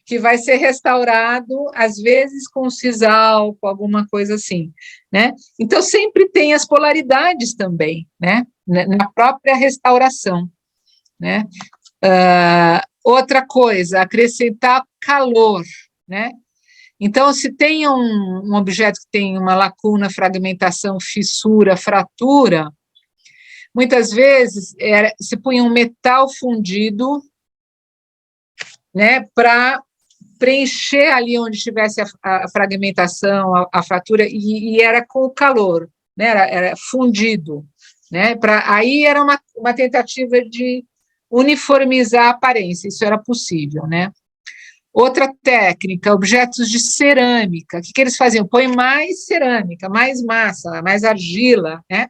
que vai ser restaurado, às vezes com sisal, com alguma coisa assim, né? Então, sempre tem as polaridades também, né? Na própria restauração, né? Outra coisa, acrescentar calor, né? Então, se tem um objeto que tem uma lacuna, fragmentação, fissura, fratura, muitas vezes se punha um metal fundido, né, para preencher ali onde tivesse a fragmentação, a fratura, e era com o calor, né, era fundido, né, aí era uma tentativa de uniformizar a aparência, isso era possível, né. Outra técnica, objetos de cerâmica, o que eles faziam? Põe mais cerâmica, mais massa, mais argila, né,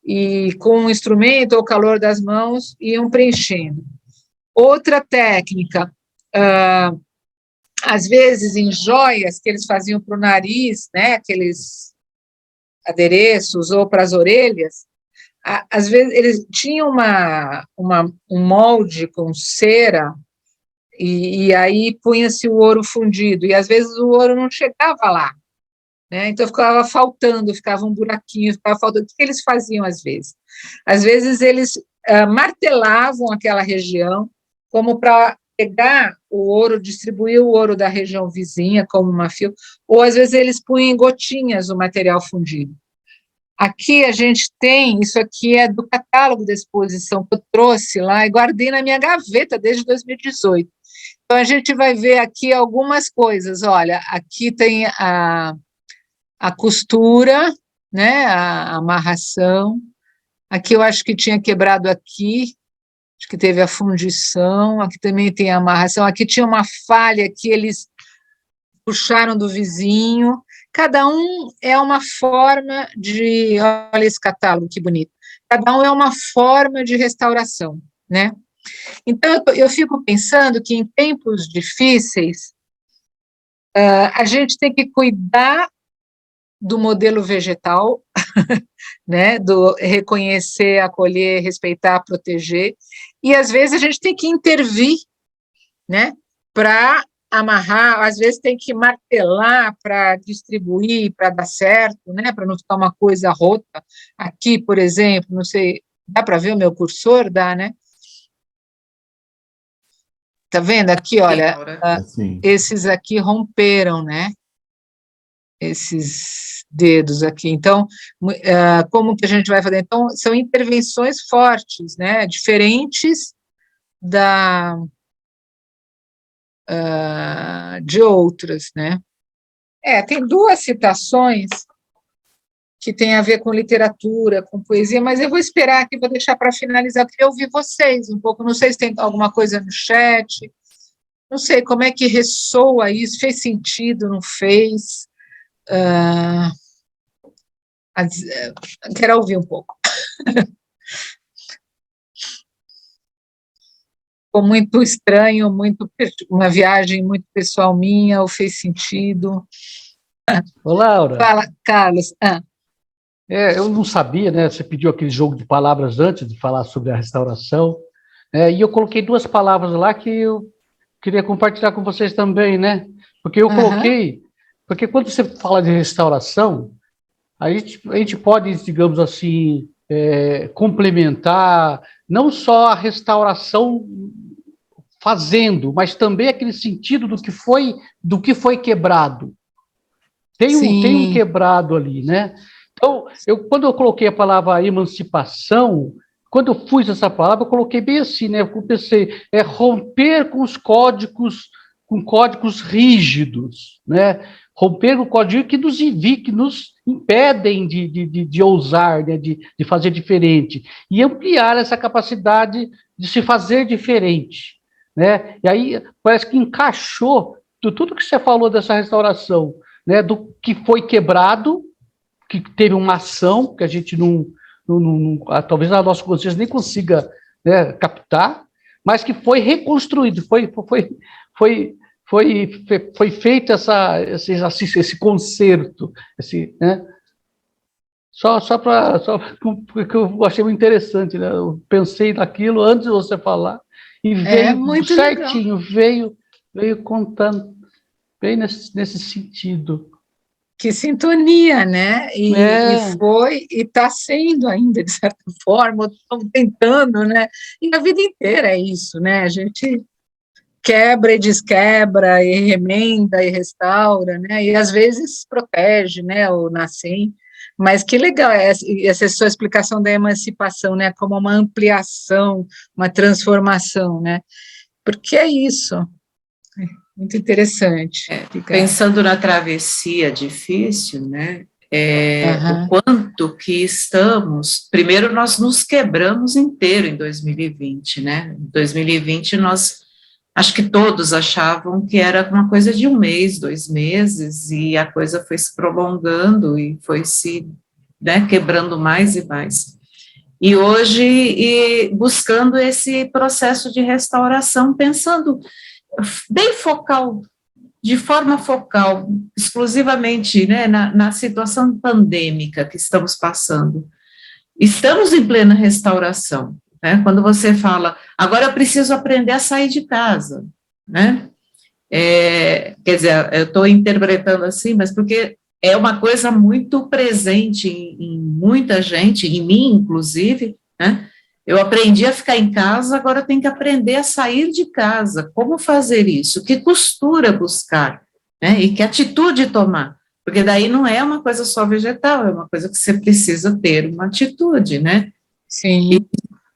e com o instrumento ou o calor das mãos iam preenchendo. Outra técnica, às vezes em joias que eles faziam para o nariz, né, aqueles adereços ou para as orelhas, às vezes eles tinham um molde com cera, e aí punha-se o ouro fundido, e às vezes o ouro não chegava lá, né? Então ficava faltando, ficava um buraquinho, ficava faltando. O que eles faziam às vezes? Às vezes eles martelavam aquela região como para pegar o ouro, distribuir o ouro da região vizinha como uma fio, ou às vezes eles punham em gotinhas o material fundido. Aqui a gente tem, isso aqui é do catálogo da exposição que eu trouxe lá e guardei na minha gaveta desde 2018. Então a gente vai ver aqui algumas coisas. Olha, aqui tem a costura, né, a amarração. Aqui eu acho que tinha quebrado aqui, acho que teve a fundição, aqui também tem a amarração, aqui tinha uma falha que eles puxaram do vizinho. Cada um é uma forma de, olha esse catálogo, que bonito, cada um é uma forma de restauração, né? Então, eu fico pensando que em tempos difíceis, a gente tem que cuidar do modelo vegetal, né, do reconhecer, acolher, respeitar, proteger, e às vezes a gente tem que intervir, né, para amarrar, às vezes tem que martelar para distribuir, para dar certo, né, para não ficar uma coisa rota. Aqui, por exemplo, não sei, dá para ver o meu cursor? Dá, né? Tá vendo aqui, olha, esses aqui romperam, né? Esses dedos aqui. Então, como que a gente vai fazer? Então, são intervenções fortes, né? Diferentes de outras, né? Tem duas citações que têm a ver com literatura, com poesia, mas eu vou esperar aqui, vou deixar para finalizar, porque eu ouvi vocês um pouco, não sei se tem alguma coisa no chat, não sei como é que ressoa isso, fez sentido, não fez? Quero ouvir um pouco. Ficou muito estranho, uma viagem muito pessoal minha, ou fez sentido? Ô, Laura. Fala, Carlos. Eu não sabia, né? Você pediu aquele jogo de palavras antes de falar sobre a restauração, e eu coloquei duas palavras lá que eu queria compartilhar com vocês também, né? Porque eu coloquei, porque quando você fala de restauração, a gente pode, digamos assim, complementar não só a restauração fazendo, mas também aquele sentido do que foi quebrado. Tem um quebrado ali, né? Então, quando eu coloquei a palavra emancipação, quando eu pus essa palavra, eu coloquei bem assim, né? Eu pensei, romper com os códigos, com códigos rígidos, né? Romper o código que nos impedem de ousar, né? de fazer diferente, e ampliar essa capacidade de se fazer diferente, né? E aí parece que encaixou tudo que você falou dessa restauração, né? Do que foi quebrado, que teve uma ação que a gente talvez a nossa consciência nem consiga, né, captar, mas que foi reconstruído, foi feito esse concerto, né? Porque eu achei muito interessante, né? Eu pensei naquilo antes de você falar e veio muito certinho, legal. veio contando bem nesse sentido. Que sintonia, né? E está sendo ainda, de certa forma, estamos tentando, né? E a vida inteira é isso, né? A gente quebra e desquebra, e remenda e restaura, né? E às vezes protege, né? O nascem. Mas que legal essa sua explicação da emancipação, né? Como uma ampliação, uma transformação, né? Porque é isso. Muito interessante. Pensando na travessia difícil, né? O quanto que estamos... Primeiro, nós nos quebramos inteiro em 2020, né? Em 2020, acho que todos achavam que era uma coisa de 1 mês, 2 meses, e a coisa foi se prolongando e foi se, né, quebrando mais e mais. E hoje, buscando esse processo de restauração, pensando bem focal, de forma focal, exclusivamente, né, na situação pandêmica que estamos passando. estamos em plena restauração, né? Quando você fala, agora eu preciso aprender a sair de casa, né? Quer dizer, eu estou interpretando assim, mas porque é uma coisa muito presente em muita gente, em mim, inclusive, né? Eu aprendi a ficar em casa, agora eu tenho que aprender a sair de casa. Como fazer isso? Que postura buscar, né? E que atitude tomar? Porque daí não é uma coisa só vegetal, é uma coisa que você precisa ter uma atitude, né? Sim.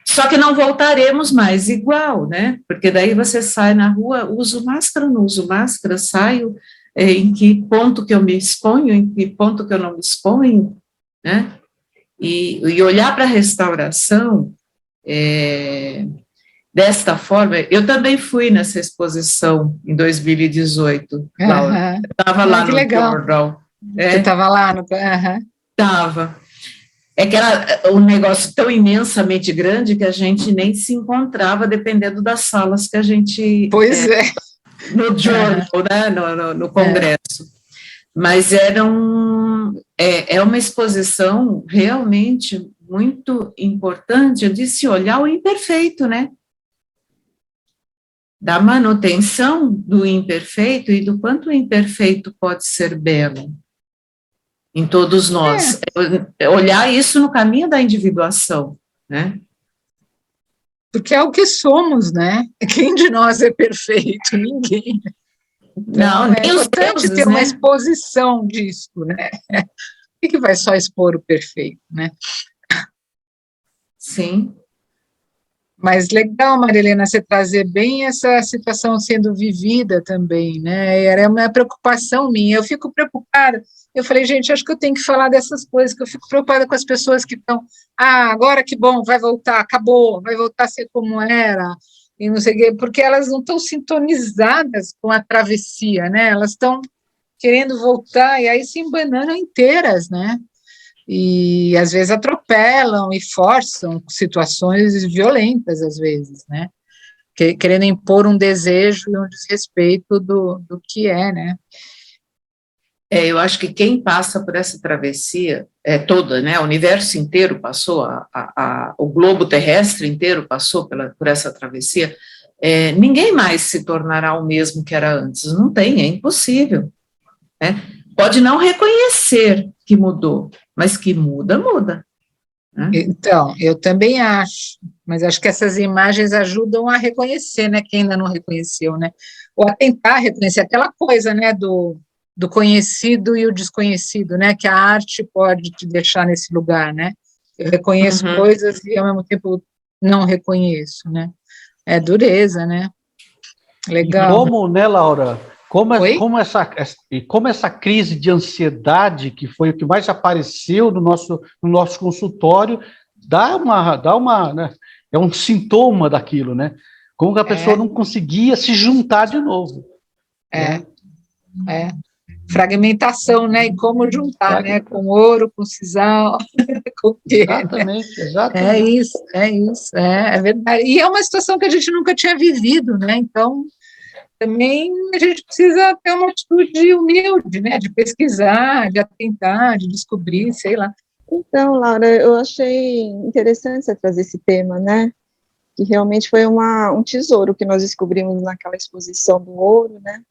Só que não voltaremos mais igual, né? Porque daí você sai na rua, uso máscara, não uso máscara, saio, em que ponto que eu me exponho, em que ponto que eu não me exponho, né? E olhar para a restauração desta forma. Eu também fui nessa exposição em 2018, Laura. Eu estava lá que no legal. Jornal. Você estava lá no... Estava. É que era um negócio tão imensamente grande que a gente nem se encontrava, dependendo das salas que a gente... Pois é. No jornal, né, no congresso. Mas é uma exposição realmente muito importante de se olhar o imperfeito, né? Da manutenção do imperfeito e do quanto o imperfeito pode ser belo em todos nós. Olhar isso no caminho da individuação, né? Porque é o que somos, né? Quem de nós é perfeito? Ninguém. Então, não, é importante ter uma exposição disso, né? O que vai só expor o perfeito, né? Sim. Mas legal, Marilena, você trazer bem essa situação sendo vivida também, né? Era uma preocupação minha. Eu fico preocupada. Eu falei, gente, acho que eu tenho que falar dessas coisas, que eu fico preocupada com as pessoas que estão, agora que bom, vai voltar, acabou, vai voltar a ser como era, e não sei o quê, porque elas não estão sintonizadas com a travessia, né? Elas estão querendo voltar e aí se embananam inteiras, né? E às vezes atropelam e forçam situações violentas, às vezes, né? Querendo impor um desejo e um desrespeito do que é, né? Eu acho que quem passa por essa travessia toda, né? O universo inteiro passou, o globo terrestre inteiro passou por essa travessia. Ninguém mais se tornará o mesmo que era antes. Não tem, é impossível, né? Pode não reconhecer que mudou, mas que muda, muda. Né? Então, eu também acho, mas acho que essas imagens ajudam a reconhecer, né, quem ainda não reconheceu, né, ou a tentar reconhecer aquela coisa, né, do conhecido e o desconhecido, né, que a arte pode te deixar nesse lugar, né, eu reconheço coisas e ao mesmo tempo não reconheço, né, é dureza, né, legal. E como, né, Laura? Como essa crise de ansiedade, que foi o que mais apareceu no nosso consultório, né, é um sintoma daquilo, né? Como que a pessoa não conseguia se juntar de novo. Fragmentação, né? E como juntar, né? Com ouro, com sisal, com o quê? Exatamente, exatamente. É isso, é verdade. E é uma situação que a gente nunca tinha vivido, né? Então, também a gente precisa ter uma atitude humilde, né, de pesquisar, de atentar, de descobrir, sei lá. Então, Laura, eu achei interessante você trazer esse tema, né, que realmente foi um tesouro que nós descobrimos naquela exposição do ouro, né,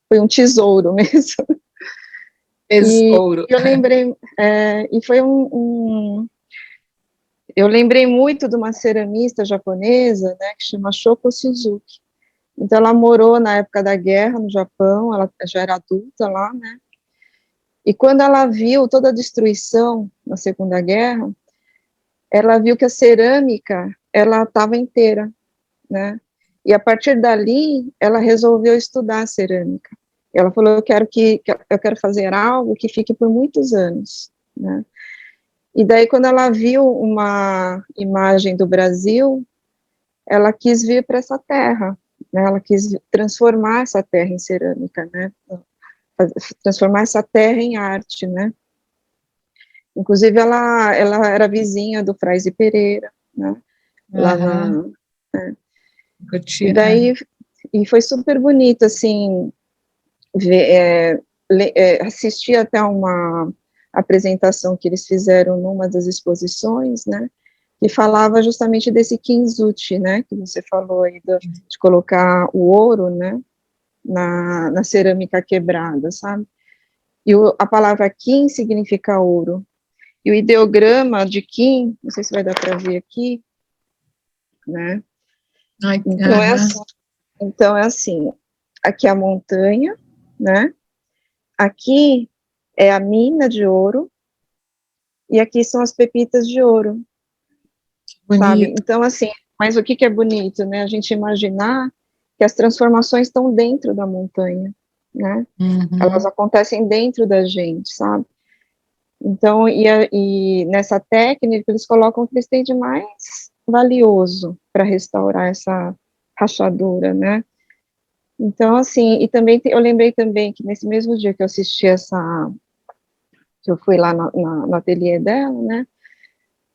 foi um tesouro mesmo. Tesouro. E eu lembrei, e foi eu lembrei muito de uma ceramista japonesa, né, que chama Shoko Suzuki. Então, ela morou na época da guerra no Japão, ela já era adulta lá, né? E quando ela viu toda a destruição na Segunda Guerra, ela viu que a cerâmica, ela estava inteira, né? E a partir dali, ela resolveu estudar a cerâmica. Ela falou, eu quero fazer algo que fique por muitos anos, né? E daí, quando ela viu uma imagem do Brasil, ela quis vir para essa terra, né? Ela quis transformar essa terra em cerâmica, né? Transformar essa terra em arte, né? Inclusive, ela era vizinha do Fraize Pereira, né? Lá E daí, foi super bonito, assim, assistir até uma apresentação que eles fizeram numa das exposições, né, que falava justamente desse kintsugi, né, que você falou aí de colocar o ouro, né, na cerâmica quebrada, sabe? E a palavra kin significa ouro. E o ideograma de kin, não sei se vai dar para ver aqui, né? Então é assim, aqui é a montanha, né? Aqui é a mina de ouro, e aqui são as pepitas de ouro, sabe? Então, assim, mas o que é bonito, né? A gente imaginar que as transformações estão dentro da montanha, né? Elas acontecem dentro da gente, sabe? Então, e nessa técnica, eles colocam o que eles têm de mais valioso para restaurar essa rachadura, né? Então, assim, e também eu lembrei também que nesse mesmo dia que eu assisti que eu fui lá no ateliê dela, né?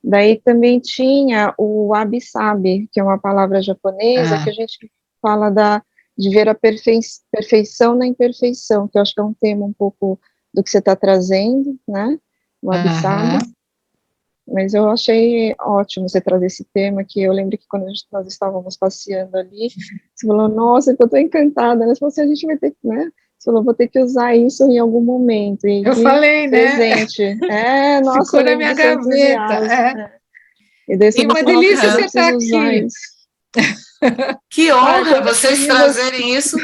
Daí também tinha o wabi-sabi, que é uma palavra japonesa que a gente fala de ver a perfeição na imperfeição, que eu acho que é um tema um pouco do que você está trazendo, né? O wabi-sabi. Mas eu achei ótimo você trazer esse tema, que eu lembro que quando nós estávamos passeando ali, você falou, nossa, eu estou encantada, né? Você falou assim, a gente vai ter que, né? Você falou, vou ter que usar isso em algum momento. E eu falei, presente. Né? Nossa, ficou na minha gaveta. E daí uma delícia você estar aqui. Que honra vocês trazerem isso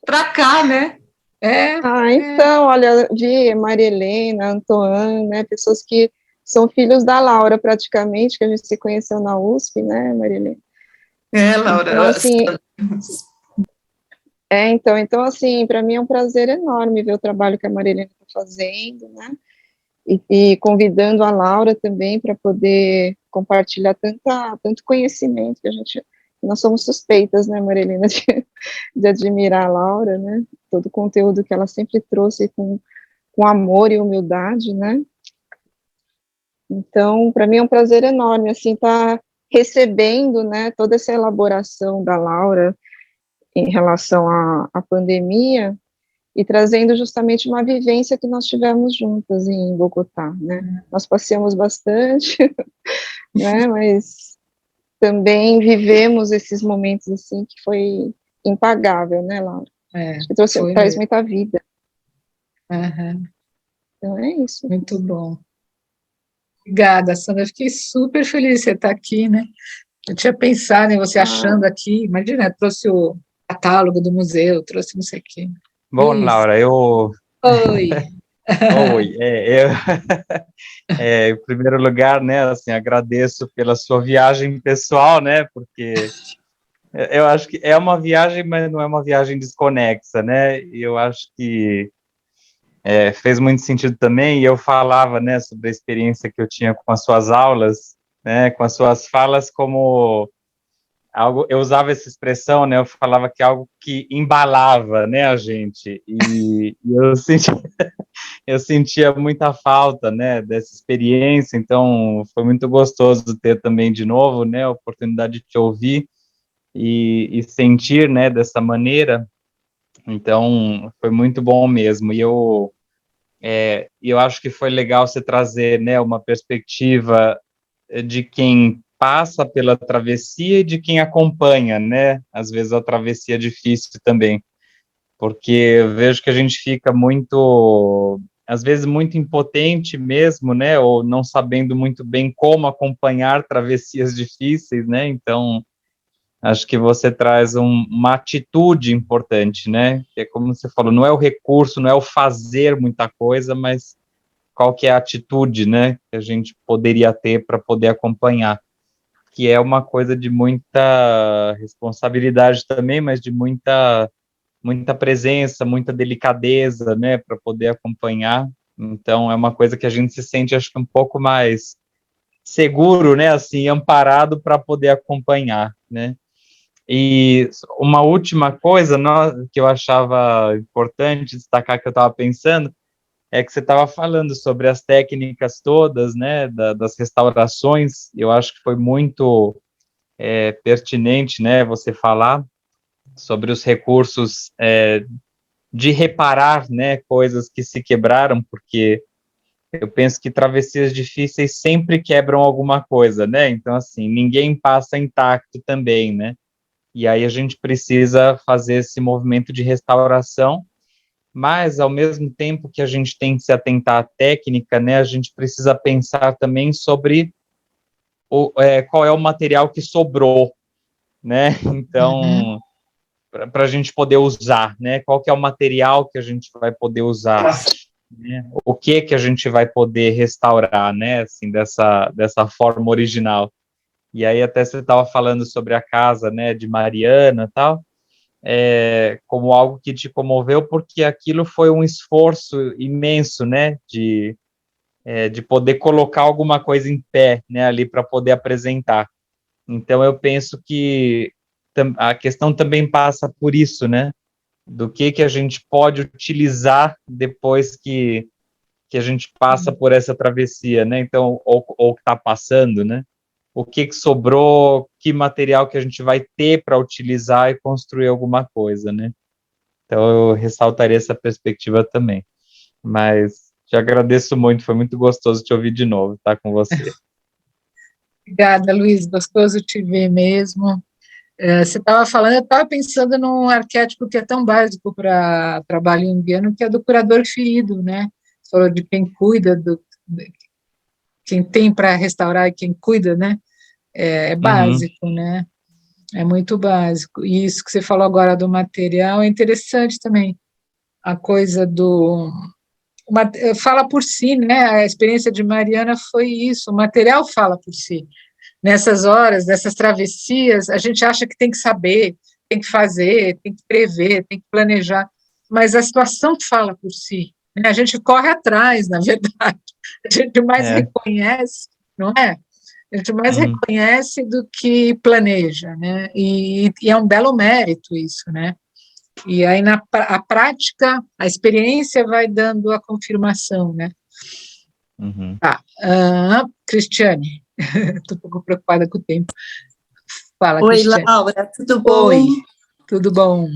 para cá, né? Então, olha, vi Maria Helena, Antoine, né, pessoas que são filhos da Laura, praticamente, que a gente se conheceu na USP, né, Maria Helena? Laura. Então, assim, para mim é um prazer enorme ver o trabalho que a Maria Helena está fazendo, né, e convidando a Laura também para poder compartilhar tanto conhecimento que nós somos suspeitas, né, Maria Helena, de admirar a Laura, né, todo o conteúdo que ela sempre trouxe com amor e humildade, né. Então, para mim é um prazer enorme, assim, estar recebendo, né, toda essa elaboração da Laura em relação à pandemia e trazendo justamente uma vivência que nós tivemos juntas em Bogotá, né. Nós passeamos bastante, né, mas também vivemos esses momentos, assim, que foi impagável, né, Laura? Acho que traz muita vida. Então é isso. Muito bom. Obrigada, Sandra. Eu fiquei super feliz de você estar aqui, né? Eu tinha pensado em você achando aqui, imagina, trouxe o catálogo do museu, trouxe não sei o quê. Bom, isso. Laura, Oi. Oi, em primeiro lugar, né, assim, agradeço pela sua viagem pessoal, né, porque eu acho que é uma viagem, mas não é uma viagem desconexa, né, e eu acho que fez muito sentido também, e eu falava, né, sobre a experiência que eu tinha com as suas aulas, né, com as suas falas como algo, eu usava essa expressão, né, eu falava que é algo que embalava, né, a gente, e eu sentia muita falta, né, dessa experiência, então foi muito gostoso ter também de novo, né, a oportunidade de te ouvir e sentir, né, dessa maneira. Então, foi muito bom mesmo, e eu acho que foi legal você trazer, né, uma perspectiva de quem passa pela travessia e de quem acompanha, né, às vezes a travessia é difícil também, porque eu vejo que a gente fica muito, às vezes muito impotente mesmo, né, ou não sabendo muito bem como acompanhar travessias difíceis, né, então acho que você traz uma atitude importante, né? Que é como você falou, não é o recurso, não é o fazer muita coisa, mas qual que é a atitude, né? Que a gente poderia ter para poder acompanhar. Que é uma coisa de muita responsabilidade também, mas de muita presença, muita delicadeza, né? Para poder acompanhar. Então, é uma coisa que a gente se sente, acho que um pouco mais seguro, né? Assim, amparado para poder acompanhar, né? E uma última coisa que eu achava importante destacar, que eu estava pensando, é que você estava falando sobre as técnicas todas, né, das restaurações. Eu acho que foi muito pertinente, né, você falar sobre os recursos de reparar, né, coisas que se quebraram, porque eu penso que travessias difíceis sempre quebram alguma coisa, né? Então, assim, ninguém passa intacto também, né? E aí a gente precisa fazer esse movimento de restauração, mas ao mesmo tempo que a gente tem que se atentar à técnica, né, a gente precisa pensar também sobre qual é o material que sobrou, né? Então, para a gente poder usar, né? Qual que é o material que a gente vai poder usar, né? O que a gente vai poder restaurar, né? Assim, dessa forma original. E aí até você estava falando sobre a casa, né, de Mariana e tal, como algo que te comoveu, porque aquilo foi um esforço imenso, né, de poder colocar alguma coisa em pé, né, ali para poder apresentar. Então eu penso que a questão também passa por isso, né, do que a gente pode utilizar depois que a gente passa por essa travessia, né, então, ou que está passando, né, o que sobrou, que material que a gente vai ter para utilizar e construir alguma coisa, né? Então, eu ressaltaria essa perspectiva também. Mas te agradeço muito, foi muito gostoso te ouvir de novo, estar com você. Obrigada, Luiz, gostoso te ver mesmo. Você estava falando, eu estava pensando num arquétipo que é tão básico para trabalho junguiano, que é do curador ferido, né? Você falou de quem cuida, quem tem para restaurar e quem cuida, né? É básico, né? É muito básico. E isso que você falou agora do material é interessante também. A coisa fala por si, né? A experiência de Mariana foi isso, o material fala por si. Nessas horas, nessas travessias, a gente acha que tem que saber, tem que fazer, tem que prever, tem que planejar, mas a situação fala por si, né? A gente corre atrás, na verdade, a gente mais reconhece, não é? A gente mais reconhece do que planeja, né? E é um belo mérito isso, né? E aí, a prática, a experiência vai dando a confirmação, né? Tá. Cristiane, estou um pouco preocupada com o tempo. Fala, Oi, Cristiane. Laura, tudo bom? Oi, tudo bom?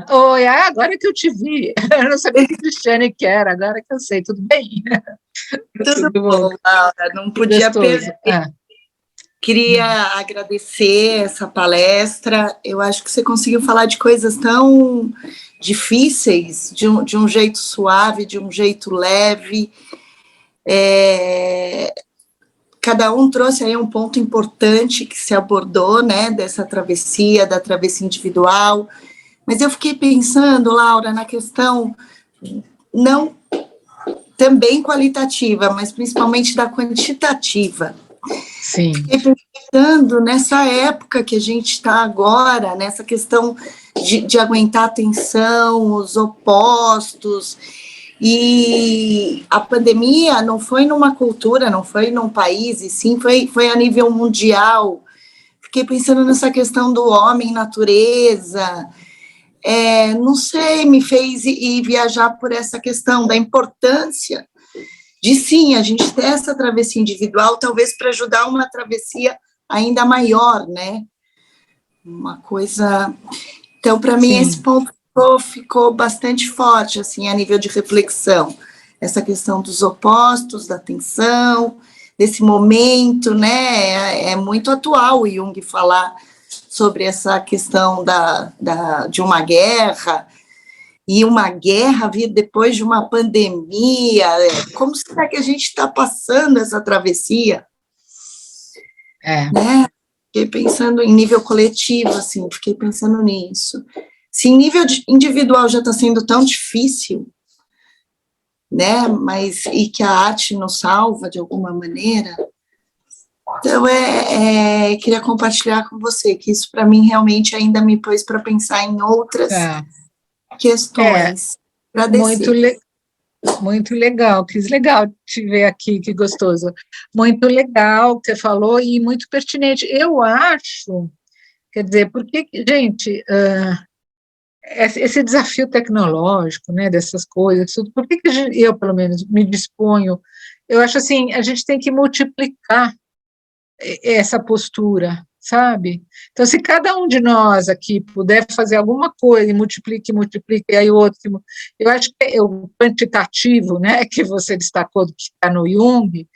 Oi, agora que eu te vi. Eu não sabia que Cristiane que era, agora que eu sei, tudo bem? Tudo bom, Laura, não podia perder. Queria agradecer essa palestra. Eu acho que você conseguiu falar de coisas tão difíceis, de um jeito suave, de um jeito leve. Cada um trouxe aí um ponto importante que se abordou, né, dessa travessia, da travessia individual. Mas eu fiquei pensando, Laura, na questão não também qualitativa, mas principalmente da quantitativa. Sim. Fiquei pensando nessa época que a gente está agora, nessa questão de aguentar a tensão, os opostos, e a pandemia não foi numa cultura, não foi num país, e sim foi a nível mundial. Fiquei pensando nessa questão do homem-natureza, não sei, me fez ir viajar por essa questão da importância de, sim, a gente ter essa travessia individual, talvez para ajudar uma travessia ainda maior, né? Uma coisa... Então, para mim, esse ponto ficou bastante forte, assim, a nível de reflexão. Essa questão dos opostos, da tensão, desse momento, né? É muito atual o Jung falar sobre essa questão de uma guerra, e uma guerra vir depois de uma pandemia. Como será que a gente está passando essa travessia? Né? Fiquei pensando em nível coletivo, assim, fiquei pensando nisso. Se em nível individual já está sendo tão difícil, né? E que a arte nos salva de alguma maneira. Então, queria compartilhar com você que isso, para mim, realmente ainda me pôs para pensar em outras questões. Muito legal, Cris, legal te ver aqui, que gostoso. Muito legal que você falou e muito pertinente. Eu acho, quer dizer, porque, gente, esse desafio tecnológico, né, dessas coisas, tudo, por que eu, pelo menos, me disponho? Eu acho assim, a gente tem que multiplicar essa postura, sabe? Então, se cada um de nós aqui puder fazer alguma coisa e multiplique, e aí o outro, eu acho que o quantitativo, né, que você destacou, que está no Jung,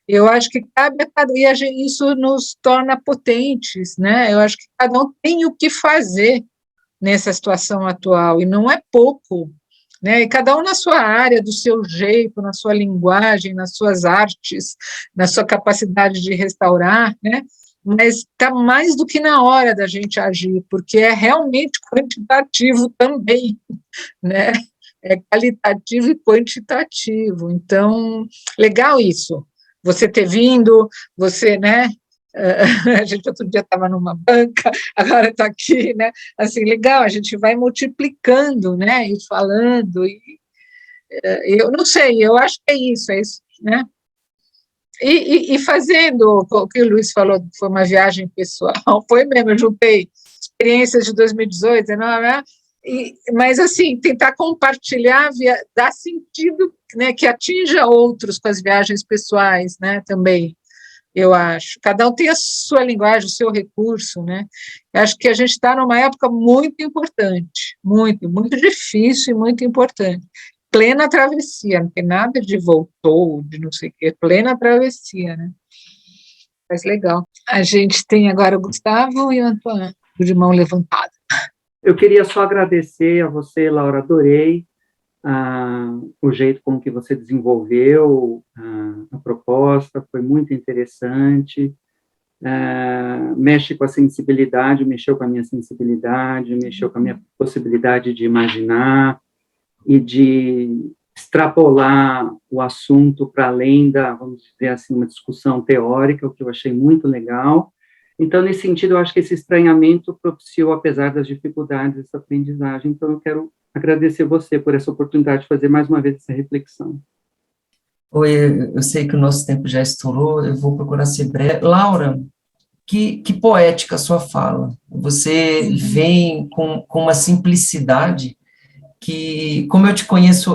eu acho que cabe a cada, e isso nos torna potentes, né? Eu acho que cada um tem o que fazer nessa situação atual, e não é pouco, né? E cada um na sua área, do seu jeito, na sua linguagem, nas suas artes, na sua capacidade de restaurar, né? Mas está mais do que na hora da gente agir, porque é realmente quantitativo também, né? É qualitativo e quantitativo. Então, legal isso. Você ter vindo, você, né? A gente outro dia estava numa banca, agora está aqui, né? Assim, legal, a gente vai multiplicando, né? E falando, e eu não sei, eu acho que é isso, né? E fazendo, o que o Luiz falou, foi uma viagem pessoal, foi mesmo, eu juntei experiências de 2018, 2019, né? Mas, assim, tentar compartilhar, dar sentido, né, que atinja outros com as viagens pessoais, né, também, eu acho. Cada um tem a sua linguagem, o seu recurso, né? Eu acho que a gente está numa época muito importante, muito, muito difícil e muito importante. Plena travessia, não tem nada de voltou, de não sei o quê, plena travessia, né? Mas legal. A gente tem agora o Gustavo e o Antoine, de mão levantada. Eu queria só agradecer a você, Laura, adorei o jeito com que você desenvolveu a proposta, foi muito interessante, mexe com a sensibilidade, mexeu com a minha sensibilidade, mexeu com a minha possibilidade de imaginar e de extrapolar o assunto para além da, vamos dizer assim, uma discussão teórica, o que eu achei muito legal. Então, nesse sentido, eu acho que esse estranhamento propiciou, apesar das dificuldades, essa aprendizagem. Então, eu quero agradecer você por essa oportunidade de fazer mais uma vez essa reflexão. Oi, eu sei que o nosso tempo já estourou, eu vou procurar ser breve. Laura, que poética a sua fala. Você vem com uma simplicidade que, como eu te conheço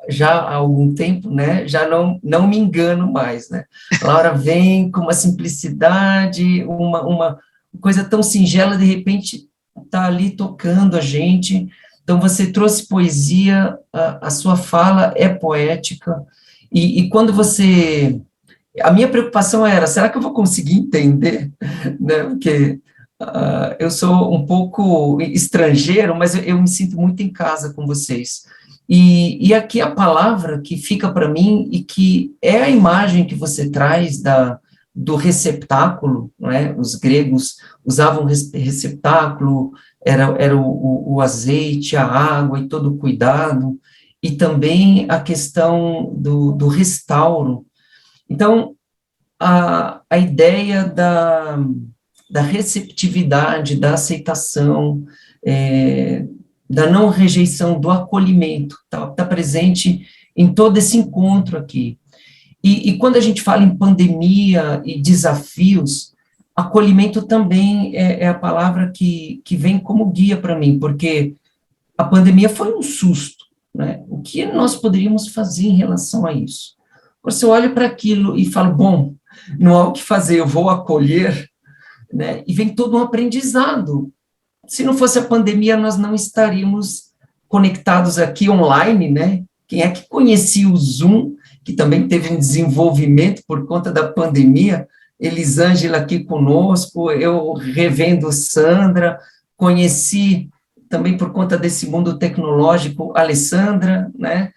já há algum tempo, né, já não me engano mais, né? Laura vem com uma simplicidade, uma coisa tão singela, de repente está ali tocando a gente. Então, você trouxe poesia, a sua fala é poética, e quando você... A minha preocupação era, será que eu vou conseguir entender? Né? Porque eu sou um pouco estrangeiro, mas eu me sinto muito em casa com vocês. E aqui a palavra que fica para mim, e que é a imagem que você traz do receptáculo, não é? Os gregos usavam receptáculo, era o azeite, a água e todo o cuidado, e também a questão do restauro. Então, a ideia da receptividade, da aceitação, da não rejeição, do acolhimento, está presente em todo esse encontro aqui. E quando a gente fala em pandemia e desafios, acolhimento também é a palavra que vem como guia para mim, porque a pandemia foi um susto, né? O que nós poderíamos fazer em relação a isso? Você olha para aquilo e fala, bom, não há o que fazer, eu vou acolher, né? E vem todo um aprendizado. Se não fosse a pandemia, nós não estaríamos conectados aqui online, né? Quem é que conhecia o Zoom, que também teve um desenvolvimento por conta da pandemia? Elisângela aqui conosco, eu revendo Sandra, conheci também por conta desse mundo tecnológico, Alessandra, né?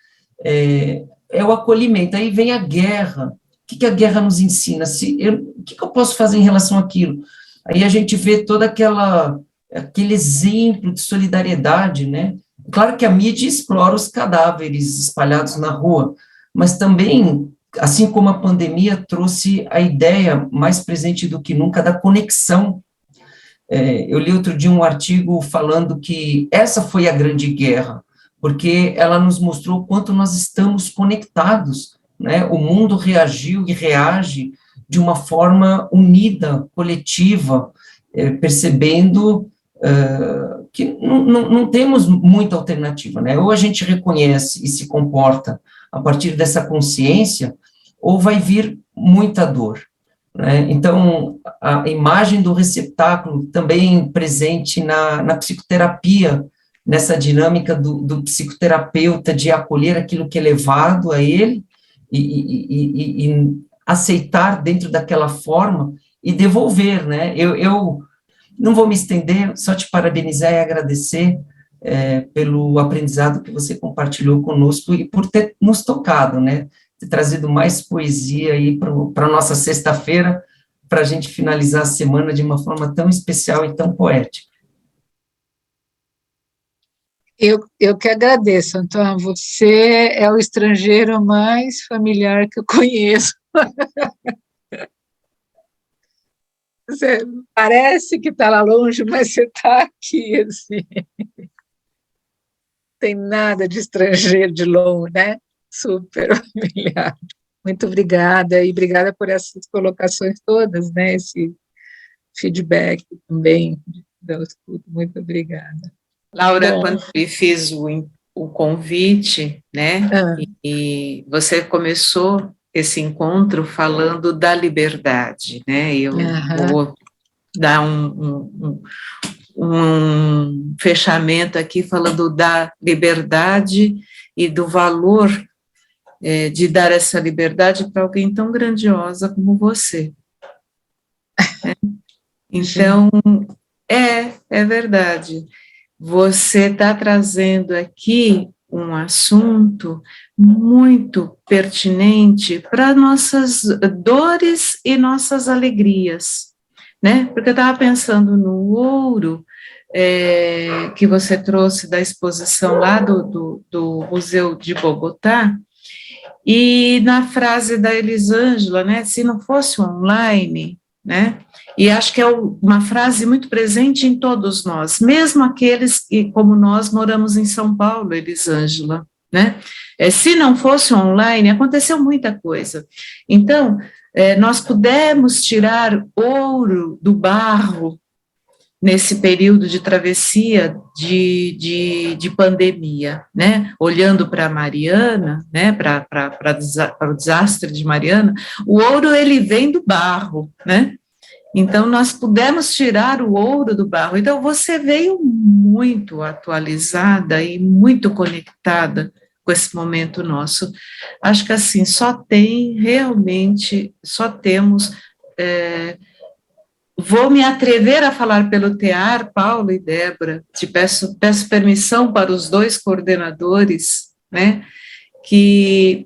É o acolhimento. Aí vem a guerra. O que a guerra nos ensina? O que eu posso fazer em relação àquilo? Aí a gente vê todo aquele exemplo de solidariedade, né? Claro que a mídia explora os cadáveres espalhados na rua, mas também, assim como a pandemia trouxe a ideia mais presente do que nunca da conexão. Eu li outro dia um artigo falando que essa foi a grande guerra, porque ela nos mostrou o quanto nós estamos conectados, né? O mundo reagiu e reage de uma forma unida, coletiva, percebendo que não temos muita alternativa, né? Ou a gente reconhece e se comporta a partir dessa consciência, ou vai vir muita dor. né? Então, a imagem do receptáculo também presente na psicoterapia, nessa dinâmica do psicoterapeuta de acolher aquilo que é levado a ele e aceitar dentro daquela forma e devolver, né? Eu não vou me estender, só te parabenizar e agradecer pelo aprendizado que você compartilhou conosco e por ter nos tocado, né? Ter trazido mais poesia aí para a nossa sexta-feira, para a gente finalizar a semana de uma forma tão especial e tão poética. Eu que agradeço, Antônio. Você é o estrangeiro mais familiar que eu conheço. Você parece que está lá longe, mas você está aqui, assim. Tem nada de estrangeiro de longe, né? Super familiar. Muito obrigada, e obrigada por essas colocações todas, né? Esse feedback também. Muito obrigada. Laura, Bom, quando eu fiz o convite, né, e você começou esse encontro falando da liberdade, né, eu vou dar um fechamento aqui falando da liberdade e do valor de dar essa liberdade para alguém tão grandiosa como você. Então, é verdade. Você está trazendo aqui um assunto muito pertinente para nossas dores e nossas alegrias, né? Porque eu estava pensando no ouro que você trouxe da exposição lá do Museu de Bogotá, e na frase da Elisângela, né? Se não fosse online, né? E acho que é uma frase muito presente em todos nós, mesmo aqueles que, como nós, moramos em São Paulo, Elisângela, né? Se não fosse online, aconteceu muita coisa. Então, nós pudemos tirar ouro do barro nesse período de travessia de pandemia, né? Olhando para Mariana, né? Para o desastre de Mariana, o ouro ele vem do barro, né? Então, nós pudemos tirar o ouro do barro. Então, você veio muito atualizada e muito conectada com esse momento nosso. Acho que, assim, só temos... vou me atrever a falar pelo TEAR, Paulo e Débora, te peço permissão para os dois coordenadores, né?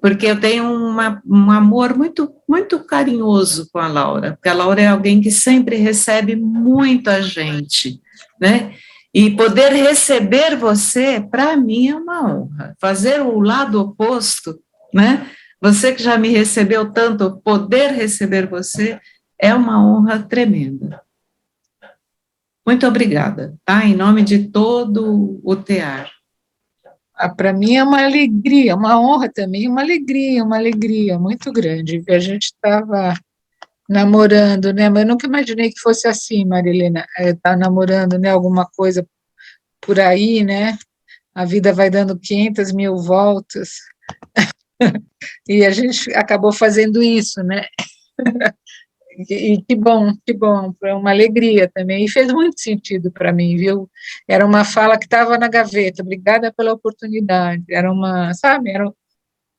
Porque eu tenho um amor muito, muito carinhoso com a Laura, porque a Laura é alguém que sempre recebe muita gente, né? E poder receber você, para mim, é uma honra. Fazer o lado oposto, né? Você que já me recebeu tanto, poder receber você é uma honra tremenda. Muito obrigada, tá? Em nome de todo o TEAR. Para mim é uma alegria, uma honra também, uma alegria muito grande. A gente estava namorando, né? Mas eu nunca imaginei que fosse assim, Marilena. Tá namorando, né? Alguma coisa por aí, né? A vida vai dando 500 mil voltas. E a gente acabou fazendo isso, né? E que bom, foi uma alegria também, e fez muito sentido para mim, viu? Era uma fala que estava na gaveta, obrigada pela oportunidade, era uma, sabe,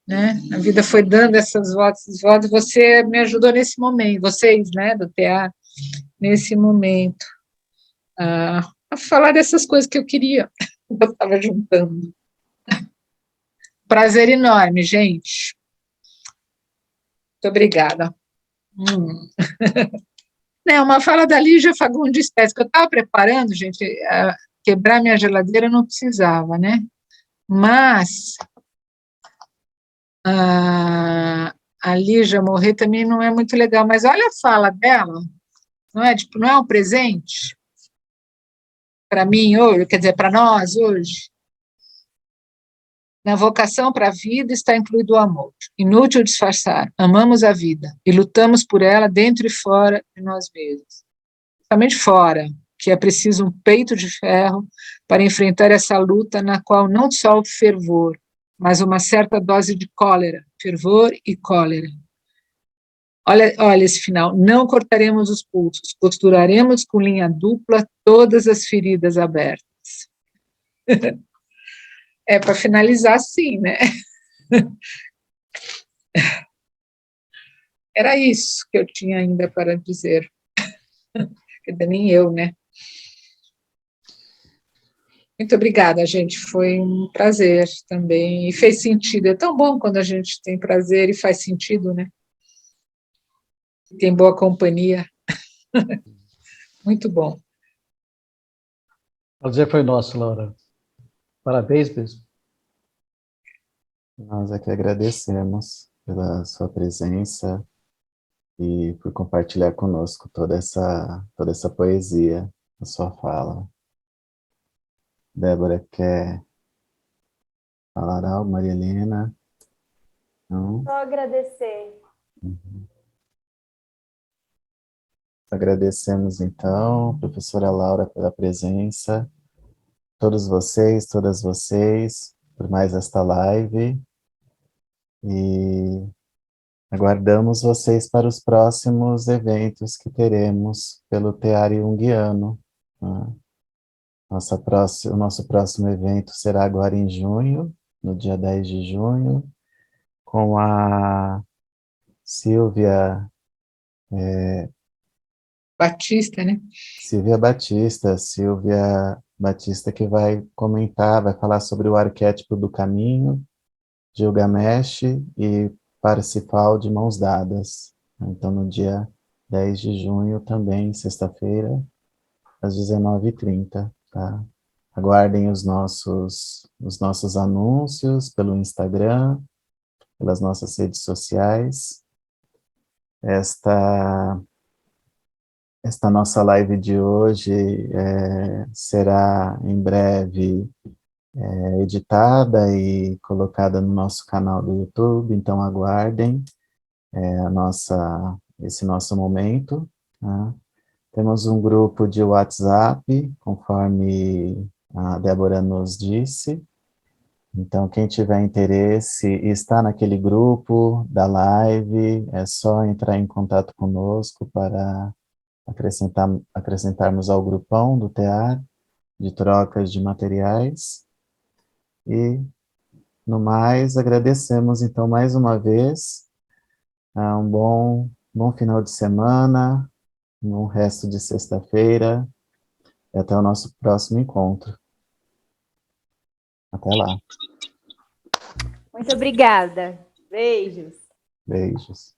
né? A vida foi dando essas voltas, você me ajudou nesse momento, vocês, né, do teatro, nesse momento, a falar dessas coisas que eu queria, eu estava juntando. Prazer enorme, gente. Muito obrigada. Uma fala da Lígia Fagundes Pérez, que eu estava preparando, gente, quebrar minha geladeira não precisava, né? Mas a Lígia morrer também não é muito legal, mas olha a fala dela, não é? Tipo, não é um presente para mim hoje, quer dizer, para nós hoje? Na vocação para a vida está incluído o amor. Inútil disfarçar, amamos a vida e lutamos por ela dentro e fora de nós mesmos. Principalmente fora, que é preciso um peito de ferro para enfrentar essa luta na qual não só o fervor, mas uma certa dose de cólera, fervor e cólera. Olha esse final. Não cortaremos os pulsos, costuraremos com linha dupla todas as feridas abertas. É para finalizar assim, né? Era isso que eu tinha ainda para dizer. Nem eu, né? Muito obrigada, gente. Foi um prazer também. E fez sentido. É tão bom quando a gente tem prazer e faz sentido, né? Tem boa companhia. Muito bom. O prazer foi nosso, Laura. Parabéns mesmo. Nós aqui agradecemos pela sua presença e por compartilhar conosco toda essa poesia, a sua fala. Débora quer falar algo? Maria Helena? Não? Só agradecer. Agradecemos, então, professora Laura, pela presença, todos vocês, todas vocês, por mais esta live, e aguardamos vocês para os próximos eventos que teremos pelo Tear Jungiano. Né? O nosso próximo evento será agora em junho, no dia 10 de junho, com a Silvia Batista, né? Silvia Batista que vai comentar, vai falar sobre o arquétipo do caminho, Gilgamesh e Parsifal de mãos dadas. Então, no dia 10 de junho, também, sexta-feira, às 19h30, tá? Aguardem os nossos anúncios pelo Instagram, pelas nossas redes sociais. Esta nossa live de hoje será em breve editada e colocada no nosso canal do YouTube, então aguardem esse nosso momento. Tá? Temos um grupo de WhatsApp, conforme a Débora nos disse. Então, quem tiver interesse e está naquele grupo da live, é só entrar em contato conosco para acrescentarmos ao grupão do TEAR, de trocas de materiais. E, no mais, agradecemos, então, mais uma vez, um bom final de semana, um resto de sexta-feira, e até o nosso próximo encontro. Até lá. Muito obrigada. Beijos. Beijos.